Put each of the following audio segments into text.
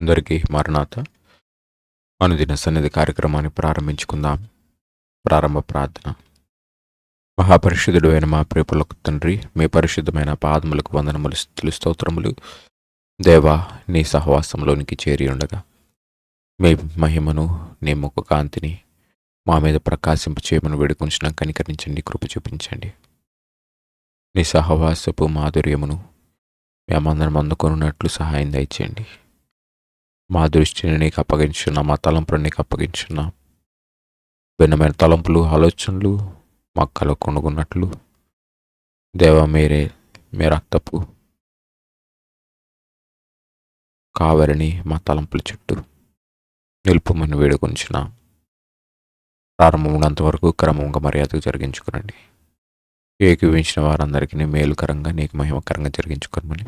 అందరికీ మరణాత అనుదిన సన్నిధి కార్యక్రమాన్ని ప్రారంభించుకుందాం. ప్రారంభ ప్రార్థన. మహాపరిశుద్ధుడు అయిన మా ప్రియపులకు తండ్రి, మీ పరిశుద్ధమైన పాదములకు వందనములు, స్తుతులు, స్తోత్రములు. దేవా, నీ సహవాసంలోనికి చేరి ఉండగా మీ మహిమను, నీ ముఖ కాంతిని మా మీద ప్రకాశింప చేయమని వేడుకొంచున్న కనికరించండి, కృప చూపించండి. నీ సహవాసపు మాధుర్యమును మేమందరం అందుకొనున్నట్లు సహాయం దయచేయండి. మా దృష్టిని నీకు అప్పగించున్నా, మా తలంపులు నీకు అప్పగించున్నా. భిన్నమైన తలంపులు, ఆలోచనలు మా కళ కొనుగొన్నట్లు దేవా, మీ రక్తపు కావరిని మా తలంపుల చుట్టూ నిలుపుమని వేడుకొంచున్నా. ప్రారంభం ఉన్నంత వరకు క్రమంగా మర్యాదకు జరిగించుకునండి. ఏకీవించిన వారందరికీ మేలుకరంగా, నీకు మహిమకరంగా జరిగించుకోమని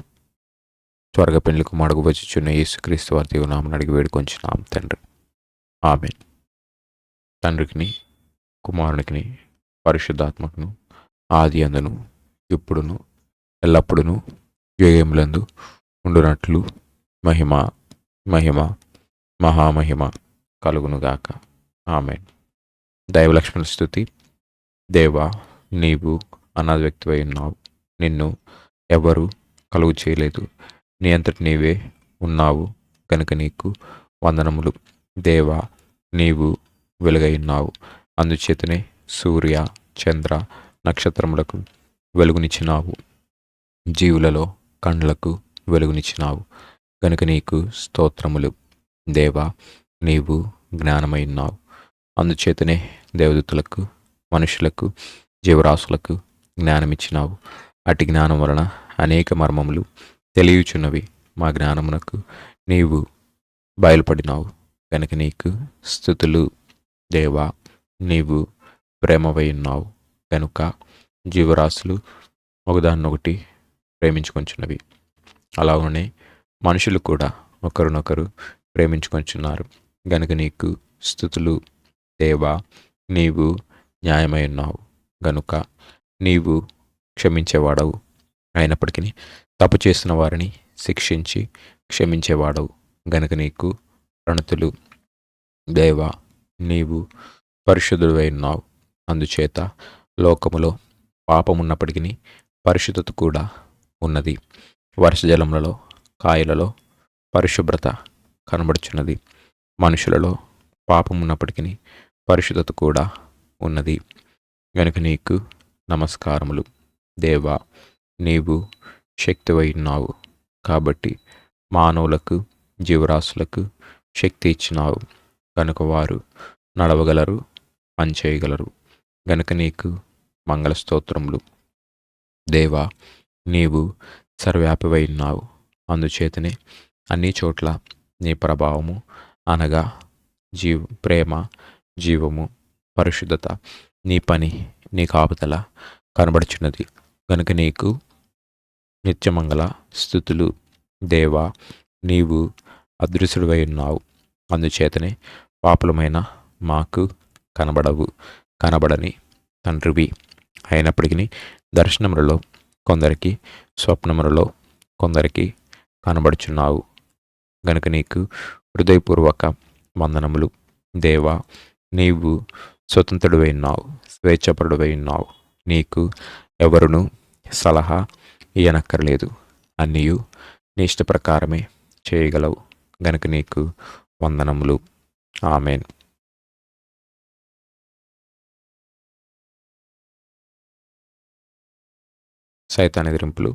త్వరగా పెళ్లికి మడుగు వచ్చుచున్న యేసుక్రీస్తు వారి దేవునామని అడిగి వేడుకొంచున్నాం తండ్రి. ఆమేన్. తండ్రికిని, కుమారునికి, పరిశుద్ధాత్మకును ఆది అందును ఇప్పుడును ఎల్లప్పుడును యుగములందు ఉండునట్లు మహిమ మహిమ మహామహిమ కలుగునుగాక. ఆమేన్. దైవలక్ష్మణ స్తుతి. దేవా, నీవు అనాథ వ్యక్తివై ఉన్నావు. నిన్ను ఎవరు కలుగు చేయలేదు. నీ అంతటి నీవే ఉన్నావు కనుక నీకు వందనములు. దేవా, నీవు వెలుగై ఉన్నావు. అందుచేతనే సూర్య, చంద్ర, నక్షత్రములకు వెలుగునిచ్చినావు. జీవులలో కండ్లకు వెలుగునిచ్చినావు కనుక నీకు స్తోత్రములు. దేవా, నీవు జ్ఞానమై ఉన్నావు. అందుచేతనే దేవదూతలకు, మనుషులకు, జీవరాశులకు జ్ఞానమిచ్చినావు. అటు జ్ఞానం వలన అనేక మర్మములు తెలియచున్నవి. మా జ్ఞానమునకు నీవు బయలుపడినావు కనుక నీకు స్తుతులు. దేవా, నీవు ప్రేమవై ఉన్నావు కనుక జీవరాశులు ఒకదాన్నొకటి ప్రేమించుకొంచున్నవి. అలాగనే మనుషులు కూడా ఒకరినొకరు ప్రేమించుకొంచున్నారు గనుక నీకు స్తుతులు. దేవా, నీవు న్యాయమై ఉన్నావు గనుక నీవు క్షమించేవాడవు. అయినప్పటికీ తప్పు చేసిన వారిని శిక్షించి క్షమించేవాడవు గనుక నీకు ప్రణతులు. దేవా, నీవు పరిశుద్ధుడై ఉన్నావు. అందుచేత లోకములో పాపమున్నప్పటికీ పరిశుద్ధత కూడా ఉన్నది. వర్షజలములలో, కాయలలో పరిశుభ్రత కనబడుచున్నది. మనుషులలో పాపమున్నప్పటికీ పరిశుద్ధత కూడా ఉన్నది గనుక నీకు నమస్కారములు. దేవా, నీవు శక్తివై ఉన్నావు కాబట్టి మానవులకు, జీవరాశులకు శక్తి ఇచ్చినావు కనుక వారు నడవగలరు, పనిచేయగలరు గనుక నీకు మంగళస్తోత్రములు. దేవా, నీవు సర్వవ్యాపివై ఉన్నావు. అందుచేతనే అన్ని చోట్ల నీ ప్రభావము అనగా ప్రేమ, జీవము, పరిశుద్ధత, నీ పని, నీ కాపుదల కనబడుచున్నది గనుక నీకు నిత్యమంగళ స్తుతులు. దేవా, నీవు అదృశ్యుడివై ఉన్నావు. అందుచేతనే పాపులమైన మాకు కనబడని తండ్రివి. అయినప్పటికీ దర్శనములలో కొందరికి, స్వప్నములలో కొందరికి కనబడుచున్నావు గనుక నీకు హృదయపూర్వక వందనములు. దేవా, నీవు స్వతంత్రుడివై ఉన్నావు, స్వేచ్ఛపరుడివై ఉన్నావు. నీకు ఎవరును సలహా ఇయ్యనక్కర్లేదు. అన్నీయు నీ ఇష్ట ప్రకారమే చేయగలవు గనుక నీకు వందనములు. ఆమేన్. సైతాన్ ఎదిరింపులు.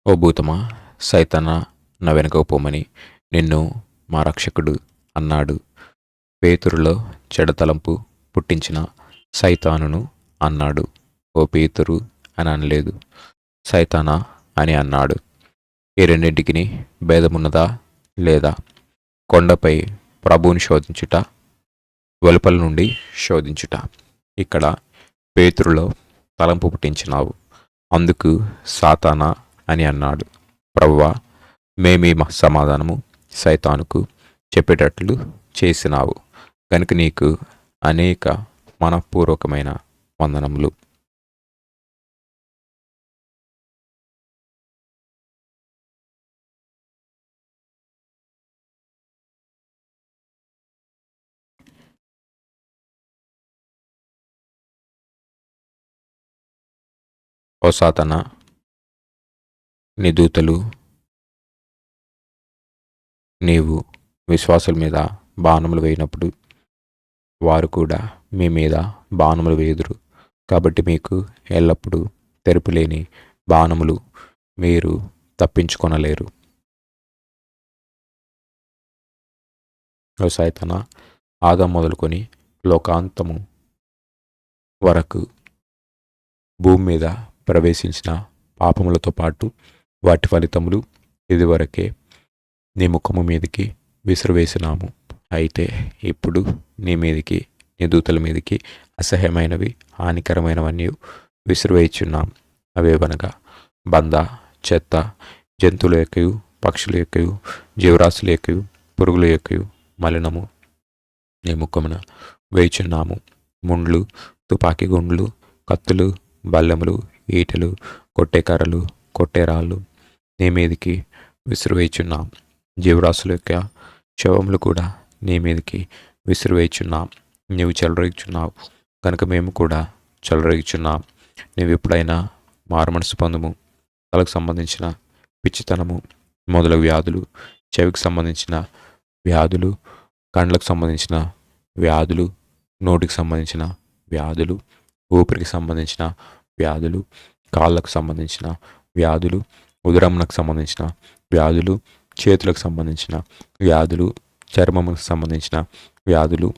ఓ భూతమా, సైతానా, నా వెనుకకు పోమని నిన్ను మా రక్షకుడు అన్నాడు. పేతురులో చెడతలంపు పుట్టించిన సైతానును అన్నాడు. ఓ పేతురు అని అనలేదు, సైతానా అని అన్నాడు. ఈ రెండింటికి భేదమున్నదా లేదా? కొండపై ప్రభువుని శోధించుట, వెలుపల నుండి శోధించుట. ఇక్కడ పేతురులో తలంపు పుట్టించినావు, అందుకు సాతానా అని అన్నాడు. ప్రభువా, మేమీ సమాధానము సైతానుకు చెప్పేటట్లు చేసినావు కనుక నీకు అనేక మనఃపూర్వకమైన వందనములు. ఓ సాతానా, నీ దూతలు నీవు విశ్వాసుల మీద బాణములు వేయినప్పుడు వారు కూడా మీ మీద బాణములు వేయుదురు. కాబట్టి మీకు ఎల్లప్పుడూ తెరుపులేని బాణములు, మీరు తప్పించుకొనలేరు. ఓ సైతానా, ఆదాము మొదలుకొని లోకాంతము వరకు భూమి మీద ప్రవేశించిన పాపములతో పాటు వాటి ఫలితములు ఇదివరకే నీ ముఖము మీదకి విసిరివేసినాము. అయితే ఇప్పుడు నీ మీదికి, నీ దూతల మీదికి అసహ్యమైనవి, హానికరమైనవన్నీ విసిరివేయుచున్నాం. అవేవనగా బంద, చెత్త, జంతువుల యొక్కయు, పక్షుల యొక్కయు, జీవరాశుల యొక్కయు, పురుగుల యొక్కయు మలినము నీ ముఖమున వేయుచున్నాము. ముండ్లు, తుపాకీ గుండ్లు, కత్తులు, బల్లెములు, ఈటెలు, కొట్టే కర్రలు, కొట్టే రాళ్ళు నీ మీదికి విసిరివేయుచున్నాం. జీవరాశుల యొక్క శవములు కూడా నీ మీదికి విసిరివేయుచున్నాం. నీవు చెలరేగుచున్నావు కనుక మేము కూడా చెలరేగుచున్నాం. నీవు ఎప్పుడైనా మారుమనసు పొందుము. తలకు సంబంధించిన పిచ్చితనము మొదలగు వ్యాధులు, చెవికి సంబంధించిన వ్యాధులు, కండ్లకు సంబంధించిన వ్యాధులు, నోటికి సంబంధించిన వ్యాధులు, ఊపిరికి సంబంధించిన వ్యాధులు, కాళ్ళకు సంబంధించిన వ్యాధులు, ఉదరమునకు సంబంధించిన వ్యాధులు, చేతులకు సంబంధించిన వ్యాధులు, చర్మములకు సంబంధించిన వ్యాధులు,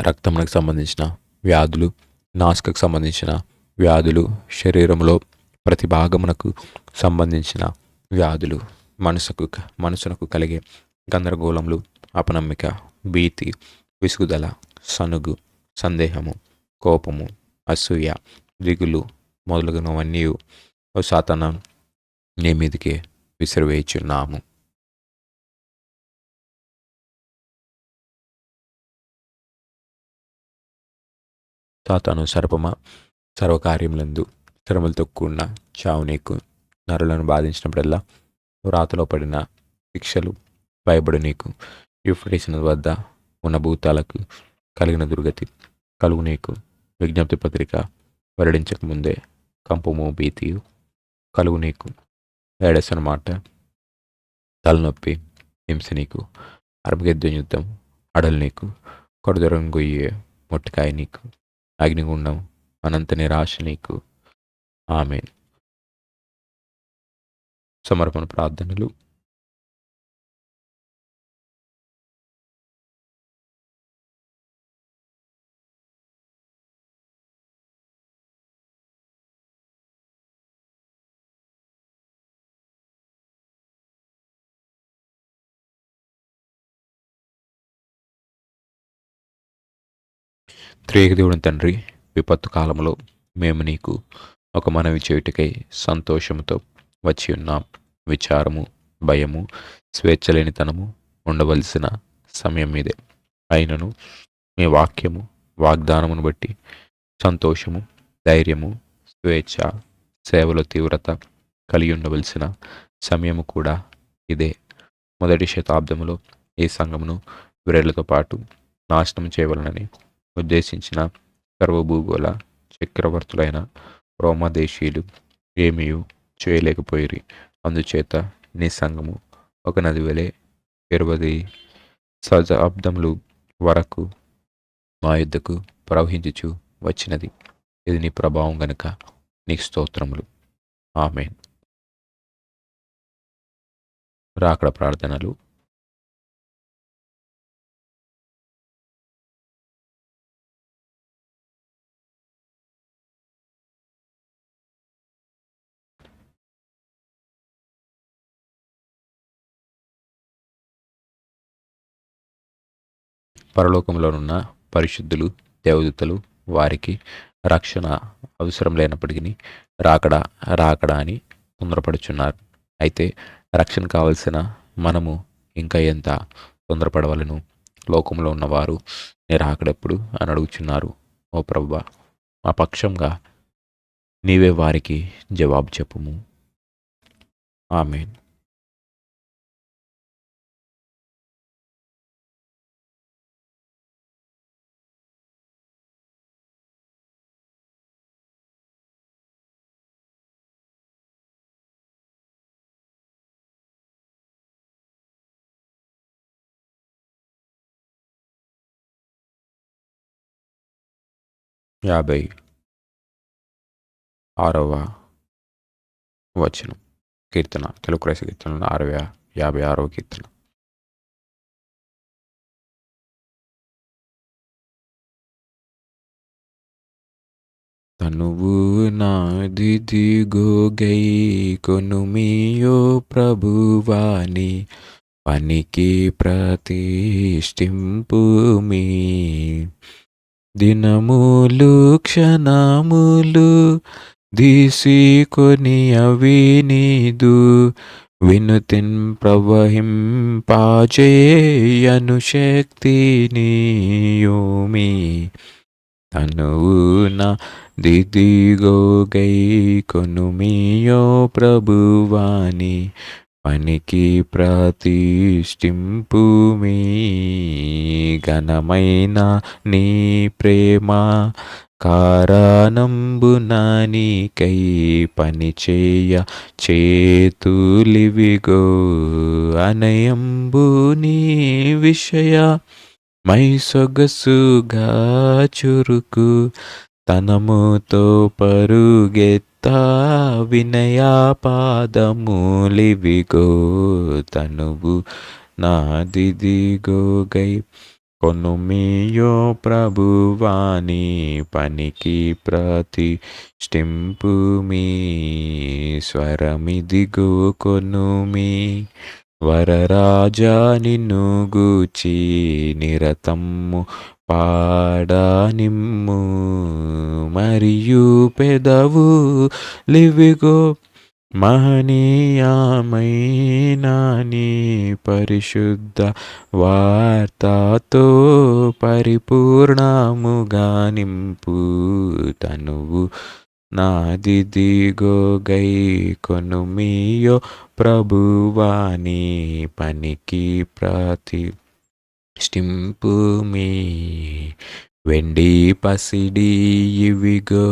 రక్తమునకు సంబంధించిన వ్యాధులు, నాసికకు సంబంధించిన వ్యాధులు, శరీరంలో ప్రతి భాగమునకు సంబంధించిన వ్యాధులు, మనసునకు కలిగే గందరగోళములు, అపనమ్మిక, భీతి, విసుగుదల, సనుగు, సందేహము, కోపము, అసూయ, దిగులు మొదలగునవన్నీ ఓ సాతానా నీ మీదికి విసిరివేయుచున్నాము. సాతాను సర్పమా, సర్వకార్యములందు శ్రమలతో కూడిన చావు నీకు. నరులను బాధించినప్పుడల్లా రాతలో పడిన శిక్షలు భయపడు నీకు. యూఫ్రటీస్ నది వద్ద ఉన్న భూతాలకు కలిగిన దుర్గతి కలుగు నీకు. విజ్ఞప్తి పత్రిక వెల్లడించక ముందే కంపము, భీతియు కలుగు నీకు. ఏడసన మాట, తలనొప్పి, హింస నీకు. అర్మగెద్దెం యుద్ధం అడలు నీకు. కొడదొరం గొయ్యే మొట్టికాయ నీకు. అగ్నిగుండం, అనంత నిరాశ నీకు. ఆమేన్. సమర్పణ ప్రార్థనలు. త్రియేక దేవుని తండ్రి, విపత్తు కాలంలో మేము నీకు ఒక మనవి చేయుటకై సంతోషముతో వచ్చి ఉన్నాం. విచారము, భయము, స్వేచ్ఛలేనితనము ఉండవలసిన సమయం మీదే. అయినను మీ వాక్యము, వాగ్దానమును బట్టి సంతోషము, ధైర్యము, స్వేచ్ఛ, సేవలో తీవ్రత కలిగి ఉండవలసిన సమయము కూడా ఇదే. మొదటి శతాబ్దములో ఈ సంఘమును వీరేళ్లతో పాటు నాశనం చేయవలనని ఉద్దేశించిన సర్వభూగోళ చక్రవర్తులైన రోమాదేశీయులు ఏమీ చేయలేకపోయిరి. అందుచేత నీ సంఘము ఒక నది వలె 20 శతాబ్దములు వరకు మా యుద్ధకు ప్రవహించుచు వచ్చినది. ఇది నీ ప్రభావం గనుక నీకు స్తోత్రములు. ఆమేన్. రాకడ ప్రార్థనలు. పరలోకంలోనున్న పరిశుద్ధులు, దేవదూతలు వారికి రక్షణ అవసరం లేనప్పటికీ రాకడా రాకడా అని తొందరపడుచున్నారు. అయితే రక్షణ కావలసిన మనము ఇంకా ఎంత తొందరపడవలను? లోకంలో ఉన్నవారు నీ రాకడెప్పుడు అని అడుగుచున్నారు. ఓ ప్రభువా, మా పక్షంగా నీవే వారికి జవాబు చెప్పుము. ఆమేన్. 56వ వచనం. కీర్తన, తెలుగు క్రైస్తవ కీర్తనలో 56వ కీర్తన. తనువు నాదిదిగో గై కొనుమియో ప్రభువాని పనికి ప్రతిష్ఠింపుమి. దినములు క్షణములు దీసికొని అవి నీదు వినుతిన్ ప్రవహింపాచేయను శక్తినియుమి. తనువున దిదిగో గై కొనుమియో ప్రభువాని పనికి ప్రతిష్ఠింపుమి. ఘనమైన నీ ప్రేమ కారణంబున నీకై పనిచేయ చేతులివిగో అనయంబు నీ విషయ మై సొగసుగా చురుకు తనముతో పరుగెత్త వినయా పాదములివిగో. తనువు నాదిదిగో గై కొనుమియో ప్రభువాని పనికి ప్రతిష్ఠింపుమి. స్వరమిదిగో కొనుమి వరరాజా నిన్ను గూచి నిరతము పాడనిమ్ము. మరియు పెదవు లివిగో మహనీయమైన నీ పరిశుద్ధ వార్తతో పరిపూర్ణముగా నింపు. తనువు నాదిదిగో గై కొనుమియో ప్రభువాని పనికి ప్రతిష్ఠింపుమి. వెండి పసిడి ఇవిగో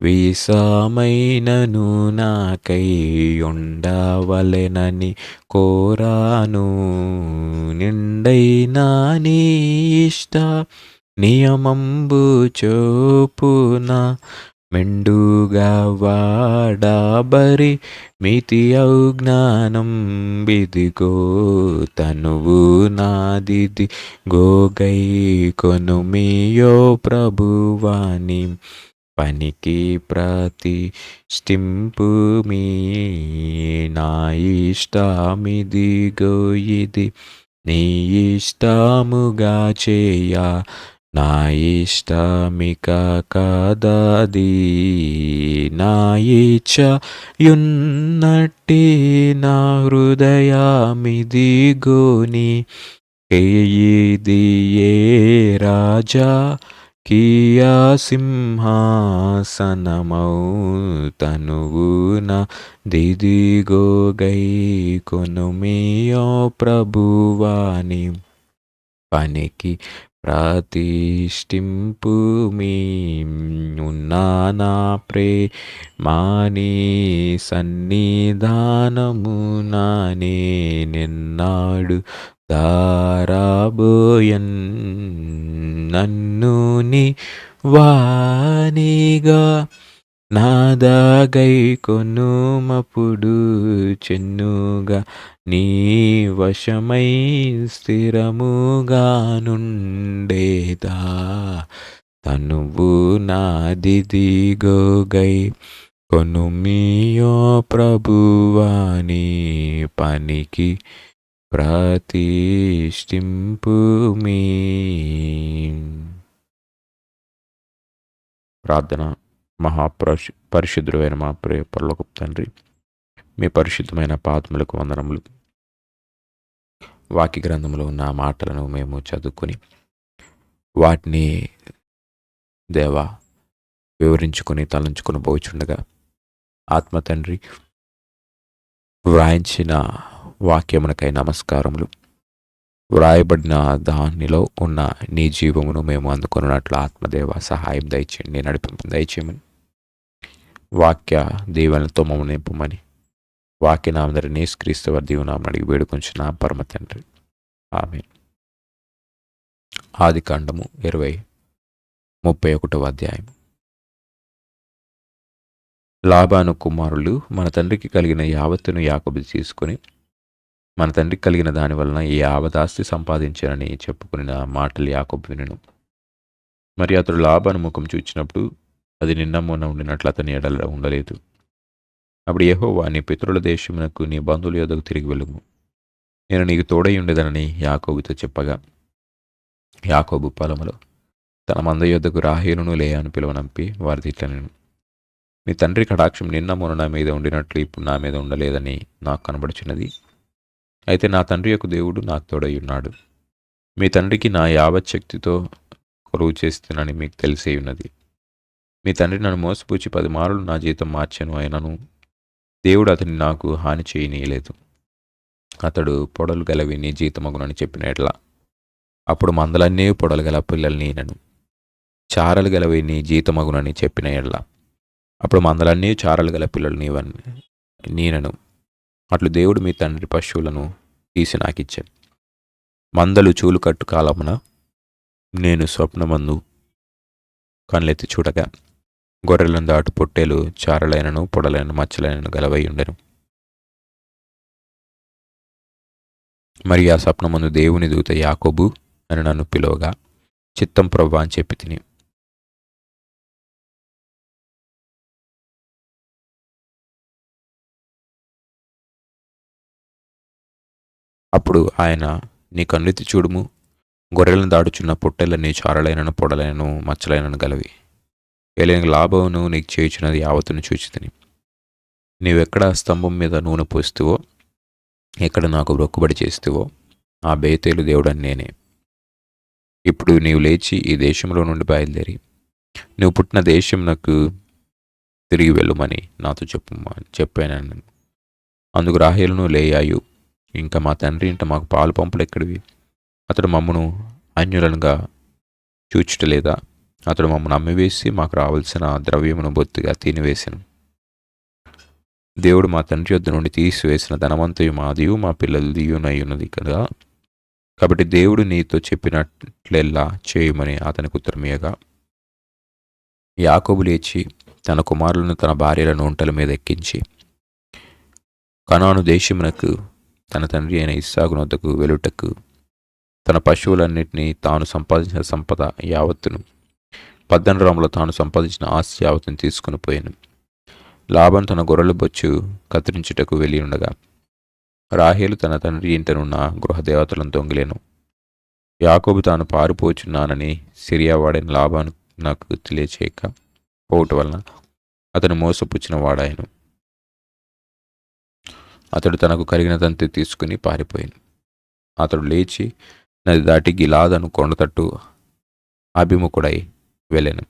వీసమైనను నాకై ఉండవలెనని కోరాను. నిండైన నీ ఇష్ట నియమంబు చోపున మెండుగా వాడబరి మితి జ్ఞానం బిదిగో. తనువు నాదిది గోగై కొనుమియో ప్రభువాని పనికి ప్రతిష్ఠింపుమి. నా ఇష్టమిదిగో ఇది నీ ఇష్టముగా చేయ నా ఇష్టమిక కదది. నా ఇచ్చ యున్నట్టి నా హృదయమిదిగోని కేయిదియే రాజా కియా సింహాసనమౌ. తనువు నాదిదిగో గై కొనుమియో ప్రభువాని పనికి ప్రతిష్ఠింపుమి. ఉన్నా నా ప్రేమాని సన్నిధానమున నేనెన్నాడు దారాబోయన్. నన్ను నీ వానిగా నాదాగై కొనుమప్పుడు చెన్నుగా నీ వశమై స్థిరముగా నుండేదా. తనువు నాదిదిగో గై కొనుమియో ప్రభువాని పనికి ప్రతిష్ఠింపుమి. ప్రార్థన. పరిశుద్ధుడైన మా ప్రియ పరలోకపు తండ్రి, మీ పరిశుద్ధమైన పాదములకు వందనములు. వాక్య గ్రంథంలో ఉన్న మాటలను మేము చదువుకొని వాటిని దేవా వివరించుకొని తలంచుకొని పోచుండగా ఆత్మ తండ్రి వ్రాయించిన వాక్యమునకై నమస్కారములు. వ్రాయబడిన దానిలో ఉన్న నీ జీవమును మేము అందుకున్నట్లు ఆత్మదేవ సహాయం దయచేయండి, నడిపింపు దయచేయమని, వాక్య దీవెనలతో మమ్మల్ని నింపమని వాక్యనామందరినీ యేసుక్రీస్తు వారి దీవెనామమున అడిగి వేడుకొంచున్నా పరమ తండ్రి, ఆమేన్. ఆదికాండము 31వ అధ్యాయం. లాబాను కుమారులు మన తండ్రికి కలిగిన యావత్తును యాకోబు తీసుకొని మన తండ్రికి కలిగిన దాని వలన ఈ యావదాస్తి సంపాదించానని చెప్పుకున్న మాటలు యాకోబు వినెను. మరి అతడు లాబాను ముఖం చూచినప్పుడు అది నిన్న మొన్న ఉండినట్లు అతని ఎడల ఉండలేదు. అప్పుడు యెహోవా, నీ పితరుల దేశమునకు నీ బంధువుల యొద్దకు తిరిగి వెళ్ళుము, నేను నీకు తోడై ఉండేదనని యాకోబుతో చెప్పగా, యాకోబు పొలములో తన మంద యొద్దకు రాహేలును లేయాను పిలువనంపి వారి ఇట్లనెను, మీ తండ్రి కటాక్షం నిన్న మొన్న నా మీద ఉండినట్లు ఇప్పుడు నా మీద ఉండలేదని నాకు కనబడుచున్నది. అయితే నా తండ్రి యొక్క దేవుడు నాకు తోడై ఉన్నాడు. మీ తండ్రికి నా యావత్ శక్తితో కొలువు చేస్తున్నానని మీకు తెలిసే ఉన్నది. మీ తండ్రి నన్ను మోసపూచి 10 మారులు నా జీతం మార్చాను, అయినను దేవుడు అతన్ని నాకు హాని చేయనీయలేదు. అతడు పొడలు గలవి నీ జీతమగునని చెప్పిన ఎట్ల అప్పుడు మందలన్నీ పొడలు గల పిల్లల్ని ఈనను. చారలు గలవి నీ జీతమగునని చెప్పిన ఎడ్ల అప్పుడు మందలన్నీ చారలు గల పిల్లలు నీనను. అట్లు దేవుడు మీ తండ్రి పశువులను తీసి నాకిచ్చాను. మందలు చూలు కట్టు కాలమున నేను స్వప్నమందు కళ్ళెత్తి చూడగా గొర్రెలను దాటు పొట్టేలు చారలైనను పొడలైన మచ్చలైనను గలవై ఉండెను. మరి ఆ స్వప్నమందు దేవుని దూత యాకోబు అని నన్ను పిలువగా, చిత్తం ప్రభువా అని చెప్పి తిని, అప్పుడు ఆయన, నీ కన్నెత్తి చూడుము, గొర్రెలను దాడుచున్న పొట్టెలని చారలైనను పొడలైనను మచ్చలైనను గలవి, ఏలైన లాభమును నీకు చేయుచున్నది యావత్తును చూచితిని. నీవెక్కడ స్తంభం మీద నూనె పోస్తువో, ఎక్కడ నాకు మొక్కుబడి చేస్తువో ఆ బేతేలు దేవుడని నేనే. ఇప్పుడు నీవు లేచి ఈ దేశంలో నుండి బయలుదేరి నువ్వు పుట్టిన దేశంనకు తిరిగి వెళ్ళుమని నాతో చెప్పాను. అందుకు రాహేలును లేయాయు, ఇంకా మా తండ్రి ఇంట మాకు పాలు పంపులు ఎక్కడివి? అతడు మమ్మను అన్యులనుగా చూచుటలేదా? అతడు మమ్మను అమ్మివేసి మాకు రావాల్సిన ద్రవ్యమును బొత్తిగా తినివేశాను. దేవుడు మా తండ్రి యొద్ద నుండి తీసివేసిన ధనవంతయు మాదియు మా పిల్లల దియునయ్యున్నది కదా. కాబట్టి దేవుడు నీతో చెప్పినట్లెల్లా చేయుమని అతనికి ఉత్తరమియగా, యాకోబు లేచి తన కుమారులను తన భార్యలను ఒంటల మీద ఎక్కించి కనాను దేశమునకు తన తండ్రి అయిన ఇస్సాకు నొద్దకు వెలుటకు తన పశువులన్నింటినీ తాను సంపాదించిన సంపద యావత్తును 18 రముల తాను సంపాదించిన ఆస్తి యావత్తును తీసుకుని పోయాను. లాబాను తన గొర్రెల బొచ్చు కత్తిరించుటకు వెళ్ళి ఉండగా రాహేలు తన తండ్రి ఇంటనున్న గృహదేవతలను దొంగిలేను. యాకోబు తాను పారిపోచున్నానని సిరియావాడైన లాబాను నాకు తెలియచేయక పోవటం వలన అతను మోసపుచ్చిన వాడాయను. అతడు తనకు కలిగిన తంతి తీసుకుని పారిపోయాను. అతడు లేచి నది దాటి గిలాదను కొండతట్టు అభిముఖుడై వెళ్ళాను.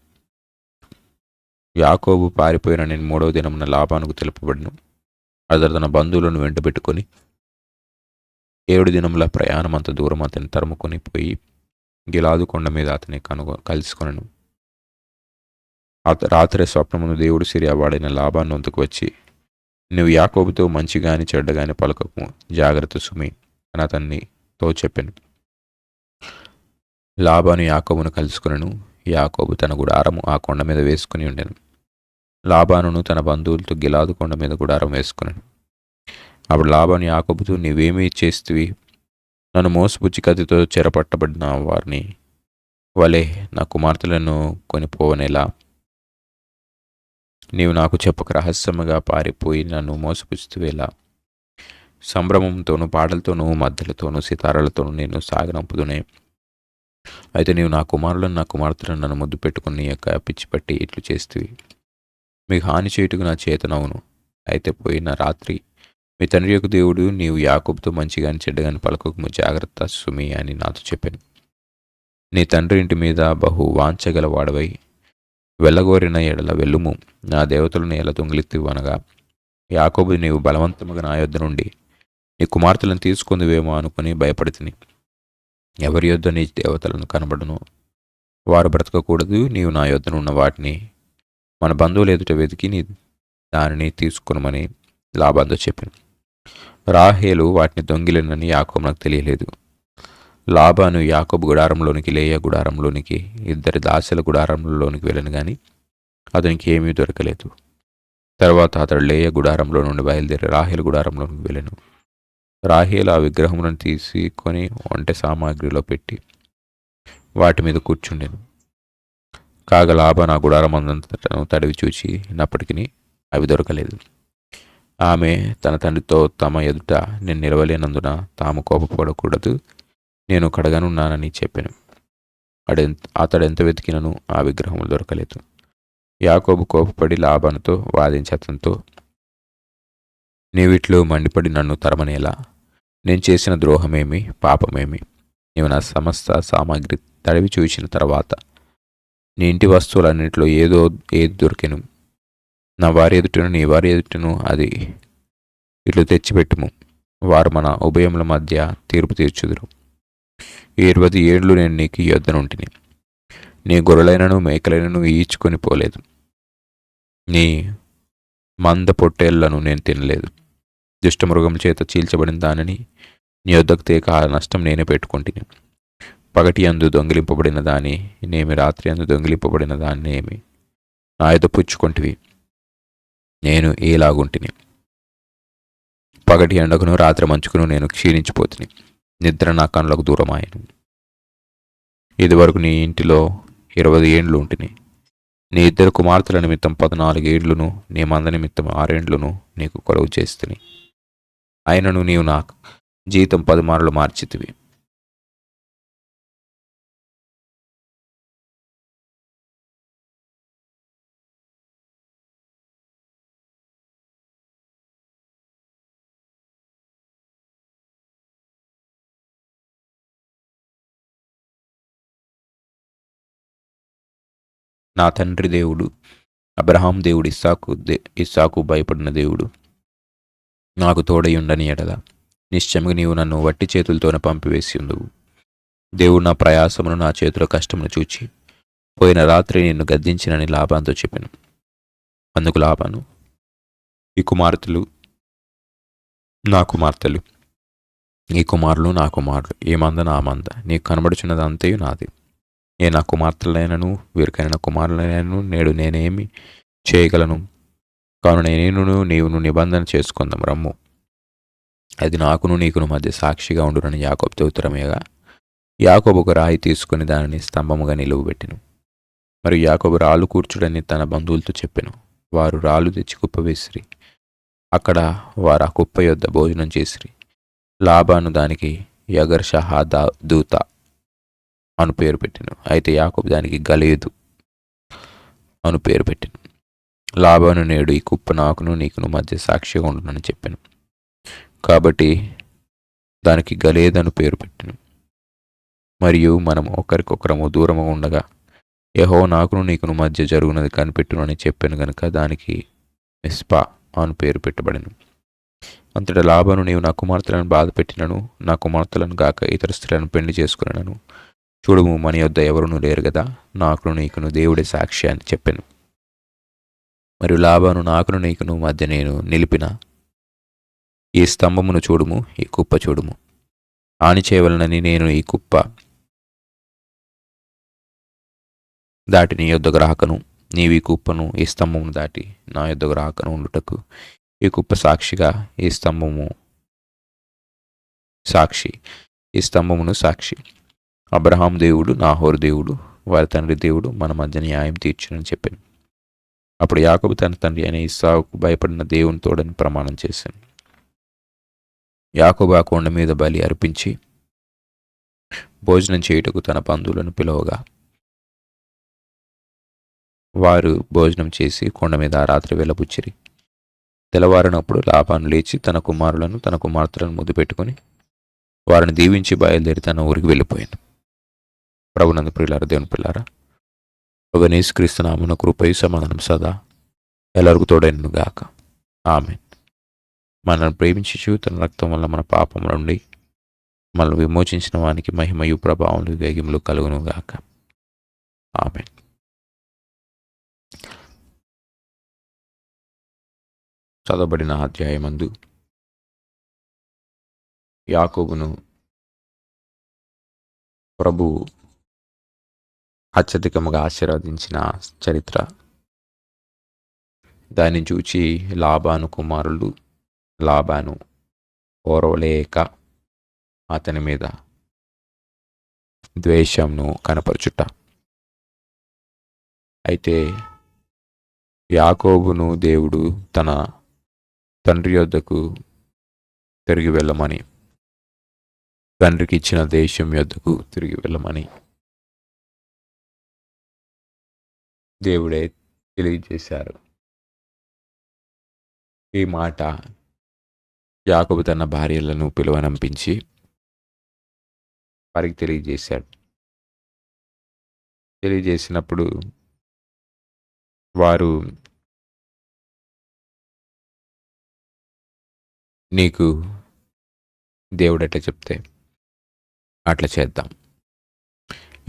యాకోబు పారిపోయిన నేను 3వ దినమున లాబానుకు తెలుపబడిను. అతడు తన బంధువులను వెంటబెట్టుకొని 7 దినముల ప్రయాణం అంత దూరం అతన్ని తరుముకొని పోయి గిలాదు కొండ మీద అతని కలుసుకొనెను. రాత్రి స్వప్నమును దేవుడు సిరియా వాడైన లాబాను నొందుకు వచ్చి, నువ్వు యాకోబుతో మంచిగాని చెడ్డగాని పలకకు, జాగ్రత్త సుమి అని అతనితో చెప్పాను. లాబాను యాకోబును కలుసుకునను. యాకోబు తన గుడారము ఆ కొండ మీద వేసుకుని ఉండెను. లాబానును తన బంధువులతో గిలాదు కొండ మీద గుడారం వేసుకున్నాను. అప్పుడు లాబాను యాకోబుతో, నీవేమీ చేస్తువి? నన్ను మోసపుచ్చి కత్తితో చెరపట్టబడిన వారిని వలె నా కుమార్తెలను కొనిపోవనేలా? నీవు నాకు చెప్పక రహస్యముగా పారిపోయి నన్ను మోసపుచ్చుతువేలా? సంభ్రమంతోనూ పాటలతోనూ మద్దలతోనూ సితారాలతోనూ నేను సాగనంపుదునే. అయితే నీవు నా కుమారులను నా కుమార్తెలను నన్ను ముద్దు పెట్టుకుని నీ యొక్క పిచ్చిపట్టి ఇట్లు చేస్తువి. మీకు హాని చేయుటకు నా చేతనవును. అయితే పోయిన రాత్రి మీ తండ్రి యొక్క దేవుడు, నీవు యాకోబుతో మంచిగాని చెడ్డగాని పలకకు, జాగ్రత్త సుమి అని నాతో చెప్పాను. నీ తండ్రి ఇంటి మీద బహు వాంఛగల వాడవై వెళ్ళగోరిన ఎడల వెళ్ళుము, నా దేవతలను ఎలా దొంగిలిత్తివు అనగా, యాకోబు, నీవు బలవంతముగా నా యొద్ద నుండి నీ కుమార్తెలను తీసుకుందివేమో అనుకుని భయపడితిని. ఎవరి యొద్ద నీ దేవతలను కనబడును వారు బ్రతకకూడదు. నీవు నా యొద్దనున్న వాటిని మన బంధువులు ఎదుట వెతికి దానిని తీసుకునమని లాబానుతో చెప్పాను. రాహేలు వాటిని దొంగిలినని యాకోబు నాకు తెలియలేదు. లాబాను యాకోబు గుడారంలోనికి, లేయా గుడారంలోనికి, 2 దాసుల గుడారంలోనికి వెళ్ళను కానీ అతనికి ఏమీ దొరకలేదు. తర్వాత అతడు లేయ గుడారంలో నుండి బయలుదేరి రాహేలు గుడారంలోకి వెళ్ళెను. రాహేలు ఆ విగ్రహములను తీసుకొని వంట సామాగ్రిలో పెట్టి వాటి మీద కూర్చుండెను. కాగా లాబాను ఆ గుడారమందంతటను తడివి చూచి నప్పటికిని అవి దొరకలేదు. ఆమె తన తండ్రితో తమ ఎదుట నేను నిలవలేనందున తాము కోపపడకూడదు, నేను కడగనున్నానని చెప్పాను. అతడెంత వెతికినను ఆ విగ్రహములు దొరకలేదు. యాకోబు కోపపడి లాబానుతో వాదించి అతనితో, నీవిట్లో మండిపడి నన్ను తరమనేలా? నేను చేసిన ద్రోహమేమి, పాపమేమి? నీవు నా సమస్త సామాగ్రి తడివి చూసిన తర్వాత నీ ఇంటి వస్తువులన్నింటిలో ఏది దొరికెను? నా వారి ఎదుటను నీ వారి ఎదుటను అది ఇట్లు తెచ్చిపెట్టుము. వారు మన ఉభయముల మధ్య తీర్పు తీర్చుదురు. 20 ఏండ్లు నేను నీకు ఈ యొద్దనుంటిని. నీ గొర్రెలైనను మేకలైనను ఈడ్చుకొని పోలేదు. నీ మంద పొట్టేళ్లను నేను తినలేదు. దుష్టమృగం చేత చీల్చబడిన దానిని నీ యొద్దకు తేక ఆ నష్టం నేనే పెట్టుకుంటుని. పగటి అందు దొంగిలింపబడిన దాని నేమి, రాత్రి అందు దొంగిలింపబడిన దాన్నేమి నా యొద్ద పుచ్చుకొంటివి. నేను ఏలాగుంటిని. పగటి ఎండకును రాత్రి మంచుకును నేను క్షీణించిపోతుని. నిద్ర నా కనులకు దూరమాయను. ఇదివరకు నీ ఇంటిలో 20 ఏండ్లు ఉంటిని. నీ 2 కుమార్తెల నిమిత్తం 14 ఏండ్లును, నీ మంద నిమిత్తం 6 ఏండ్లును నీకు కొలువు చేస్తుని. అయినను నీవు నా జీతం 10 మారులు మార్చితివి. నా తండ్రి దేవుడు అబ్రహాం దేవుడు, ఇస్సాకు భయపడిన దేవుడు నాకు తోడయుండని ఎడల నిశ్చయముగా నీవు నన్ను వట్టి చేతులతోనే పంపివేసి ఉందువు. దేవుడు నా ప్రయాసమును, నా చేతుల కష్టమును చూచి పోయిన రాత్రి నిన్ను గద్దించినని లాబానుతో చెప్పాను. అందుకు లాబాను, ఈ కుమార్తెలు నా కుమార్తెలు, ఈ కుమారులు నా కుమారులు, ఈ మంద నా మంద, నీకు కనబడుచున్నది అంతయు నాది. నేను నా కుమార్తెలైనను వీరికైనా కుమారులైనను నేడు నేనేమి చేయగలను? కావున నేనును నీవును నిబంధన చేసుకుందాం రమ్ము. అది నాకును నీకును మధ్య సాక్షిగా ఉండునని యాకోబుతో ఉత్తరమేగా. యాకోబు ఒక రాయి తీసుకుని దానిని స్తంభముగా నిలువబెట్టెను. మరియు యాకోబు రాళ్ళు కూర్చుడని తన బంధువులతో చెప్పెను. వారు రాళ్ళు తెచ్చి కుప్ప వేసిరి. అక్కడ వారు ఆ కుప్ప యొద్ద భోజనం చేసిరి. లాబాను దానికి దూత అను పేరు పెట్టెను. అయితే యాకోబు దానికి గలేదు అను పేరు పెట్టెను. లాబాను నేడు ఈ కుప్ప నాకును నీకును మధ్య సాక్షిగా ఉండునని చెప్పాను. కాబట్టి దానికి గలేదను పేరు పెట్టెను. మరియు మనం ఒకరికొకరము దూరము ఉండగా యెహోవా నాకును నీకును మధ్య జరుగునది కనిపెట్టునని చెప్పాను గనుక దానికి మిస్పా అను పేరు పెట్టబడెను. అంతటా లాబాను, నీవు నా కుమార్తెలను బాధ పెట్టినను, నా కుమార్తెలను గాక ఇతర స్త్రీలను పెళ్లి చేసుకున్నాను. చూడుము, మన యొద్ద ఎవరునూ లేరు కదా, నాకును నీకును దేవుడే సాక్షి అని చెప్పాను. మరియు లాబాను, నాకును నీకును మధ్య నేను నిలిపిన ఈ స్తంభమును చూడుము, ఈ కుప్ప చూడుము. హాని చేయవలనని నేను ఈ కుప్ప దాటి నీ యొద్దకు రాకను, నీవు ఈ కుప్పను ఈ స్తంభమును దాటి నా యొద్దకు రాకను ఉండుటకు ఈ కుప్ప సాక్షిగా, ఈ స్తంభము సాక్షి, ఈ స్తంభమును సాక్షి. అబ్రహాం దేవుడు, నాహోరు దేవుడు, వారి తండ్రి దేవుడు మన మధ్య న్యాయం తీర్చునని చెప్పాను. అప్పుడు యాకోబు తన తండ్రి అయిన ఇస్సాకుకు భయపడిన దేవుని తోడని ప్రమాణం చేశాను. యాకోబు ఆ కొండ మీద బలి అర్పించి భోజనం చేయుటకు తన బంధువులను పిలవగా వారు భోజనం చేసి కొండ మీద ఆ రాత్రి వెళ్ళబుచ్చిరి. తెల్లవారినప్పుడు లాబాను లేచి తన కుమారులను తన కుమార్తెలను ముద్దు పెట్టుకుని వారిని దీవించి బయలుదేరి తన ఊరికి వెళ్ళిపోయాను. ప్రభునందు ప్రియులారా, దేవుని పిల్లారా, ప్రభువైన యేసుక్రీస్తు నామమున కృపయు సమాధానం సదా ఎల్లరికూ తోడైనను గాక. ఆమేన్. మనల్ని ప్రేమించి తన రక్తం వల్ల మన పాపముల నుండి మనల్ని విమోచించిన వానికి మహిమయు ప్రభావములు వేగములు కలుగును గాక. ఆమేన్. చదవబడిన అధ్యాయమందు యాకోబును ప్రభువు అత్యధికముగా ఆశీర్వదించిన చరిత్ర దాన్ని చూచి లాబాను కుమారులు లాబాను ఓర్వలేక అతని మీద ద్వేషంను కనపరచుట. అయితే యాకోబును దేవుడు తన తండ్రి యొద్దకు తిరిగి వెళ్ళమని, తండ్రికి ఇచ్చిన దేశం యొద్దకు తిరిగి వెళ్ళమని దేవుడే తెలియజేశారు. ఈ మాట యాకోబు తన భార్యలను పిలువనంపించి వారికి తెలియజేశాడు. తెలియజేసినప్పుడు వారు, నీకు దేవుడు ఎట్లా చెప్తే అట్లా చేద్దాం,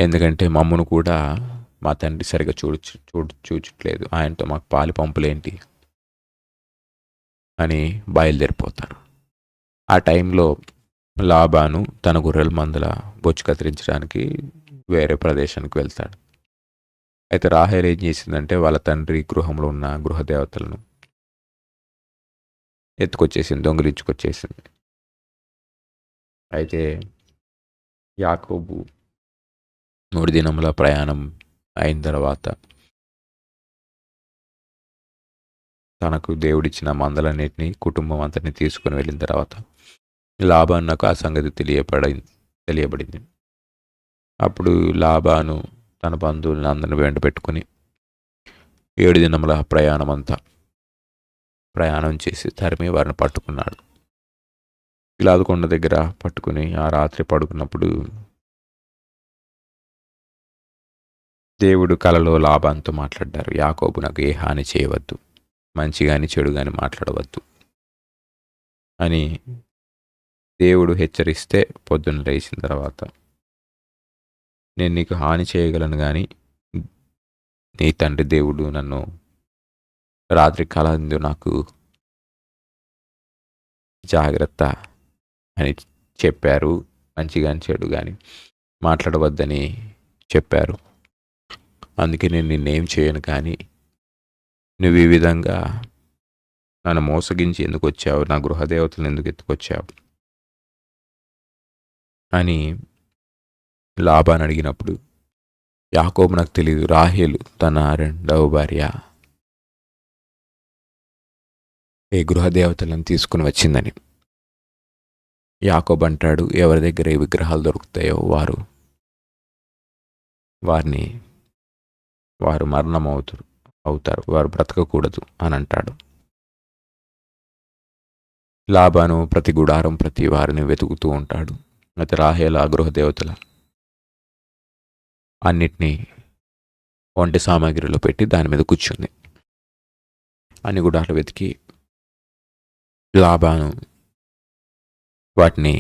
ఎందుకంటే మమ్మను కూడా మా తండ్రి సరిగా చూచట్లేదు, ఆయనతో మాకు పాలి పంపులేంటి అని బయలుదేరిపోతారు. ఆ టైంలో లాబాను తన గొర్రెల మందల బొచ్చు కత్తిరించడానికి వేరే ప్రదేశానికి వెళ్తాడు. అయితే రాహేల్ ఏం చేసిందంటే వాళ్ళ తండ్రి గృహంలో ఉన్న గృహదేవతలను ఎత్తుకొచ్చేసింది, దొంగిలించుకొచ్చేసింది. అయితే యాకోబు 3 దినముల ప్రయాణం అయిన తర్వాత తనకు దేవుడిచ్చిన మందలన్నిటినీ కుటుంబం అంతటిని తీసుకుని వెళ్ళిన తర్వాత లాబానుకు ఆ సంగతి తెలియబడింది. అప్పుడు లాబాను తన బంధువులను అందరిని వెంట పెట్టుకుని 7 దినముల ప్రయాణం చేసి తరిమి వారిని పట్టుకున్నాడు. గిలాదు కొండ దగ్గర పట్టుకుని ఆ రాత్రి పడుకున్నప్పుడు దేవుడు కలలో లాబానుతో మాట్లాడారు. యాకోబు నాకు ఏ హాని చేయవద్దు, మంచి కానీ చెడు కానీ మాట్లాడవద్దు అని దేవుడు హెచ్చరిస్తే, పొద్దున్న లేచిన తర్వాత నేను నీకు హాని చేయగలను కానీ నీ తండ్రి దేవుడు నన్ను రాత్రి కలందు నాకు జాగ్రత్త అని చెప్పారు, మంచి కానీ చెడు కానీ మాట్లాడవద్దని చెప్పారు. అందుకే నేను నిన్నేం చేయను, కానీ నువ్వు ఈ విధంగా నన్ను మోసగించి ఎందుకు వచ్చావు, నా గృహదేవతలను ఎందుకు ఎత్తుకొచ్చావు అని లాబాను అడిగినప్పుడు, యాకోబు నాకు తెలియదు, రాహేలు తన 2వ భార్య ఈ గృహదేవతలను తీసుకుని వచ్చిందని. యాకోబు అంటాడు, ఎవరి దగ్గర ఈ విగ్రహాలు దొరుకుతాయో వారు మరణం అవుతారు, వారు బ్రతకకూడదు అని అంటాడు. లాబాను ప్రతి గుడారం ప్రతి వారిని వెతుకుతూ ఉంటాడు. అయితే రాహేలు ఆ గృహదేవతల అన్నిటినీ వంటి సామాగ్రిలో పెట్టి దాని మీద కూర్చుంది. అన్ని గుడాలు వెతికి లాబాను వాటిని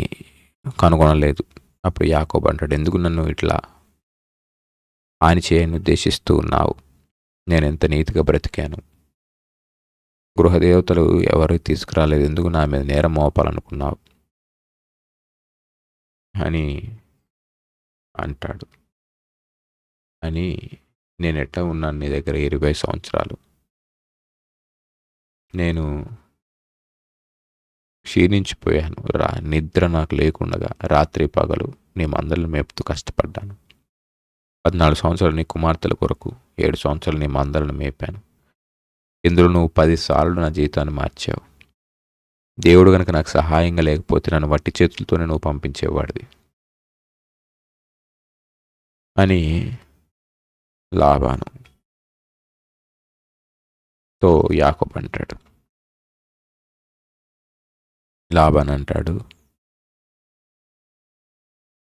కనుగొనలేదు. అప్పుడు యాకోబు అంటాడు, ఎందుకు నన్ను ఇట్లా హాని చేయని ఉద్దేశిస్తూ ఉన్నావు, నేను ఎంత నీతిగా బ్రతికాను, గృహదేవతలు ఎవరు తీసుకురాలేదు, ఎందుకు నా మీద నేరం మోపాలనుకున్నావు అని అంటాడు. అని నేను ఎట్లా ఉన్నాను నీ దగ్గర 20 సంవత్సరాలు, నేను క్షీణించిపోయాను, నిద్ర నాకు లేకుండా రాత్రి పగలు నీ మందలను మేపుతూ కష్టపడ్డాను. 14 సంవత్సరాలు నీ కుమార్తెల కొరకు, 7 సంవత్సరాలు నీ మందలను మేపాను. ఇందులో నువ్వు 10 సార్లు నా జీవితాన్ని మార్చావు. దేవుడు కనుక నాకు సహాయంగా లేకపోతే నన్ను వట్టి చేతులతోనే నువ్వు పంపించేవాడివి అని లాబానుతో యాకోబు అంటాడు. లాబాను అంటాడు,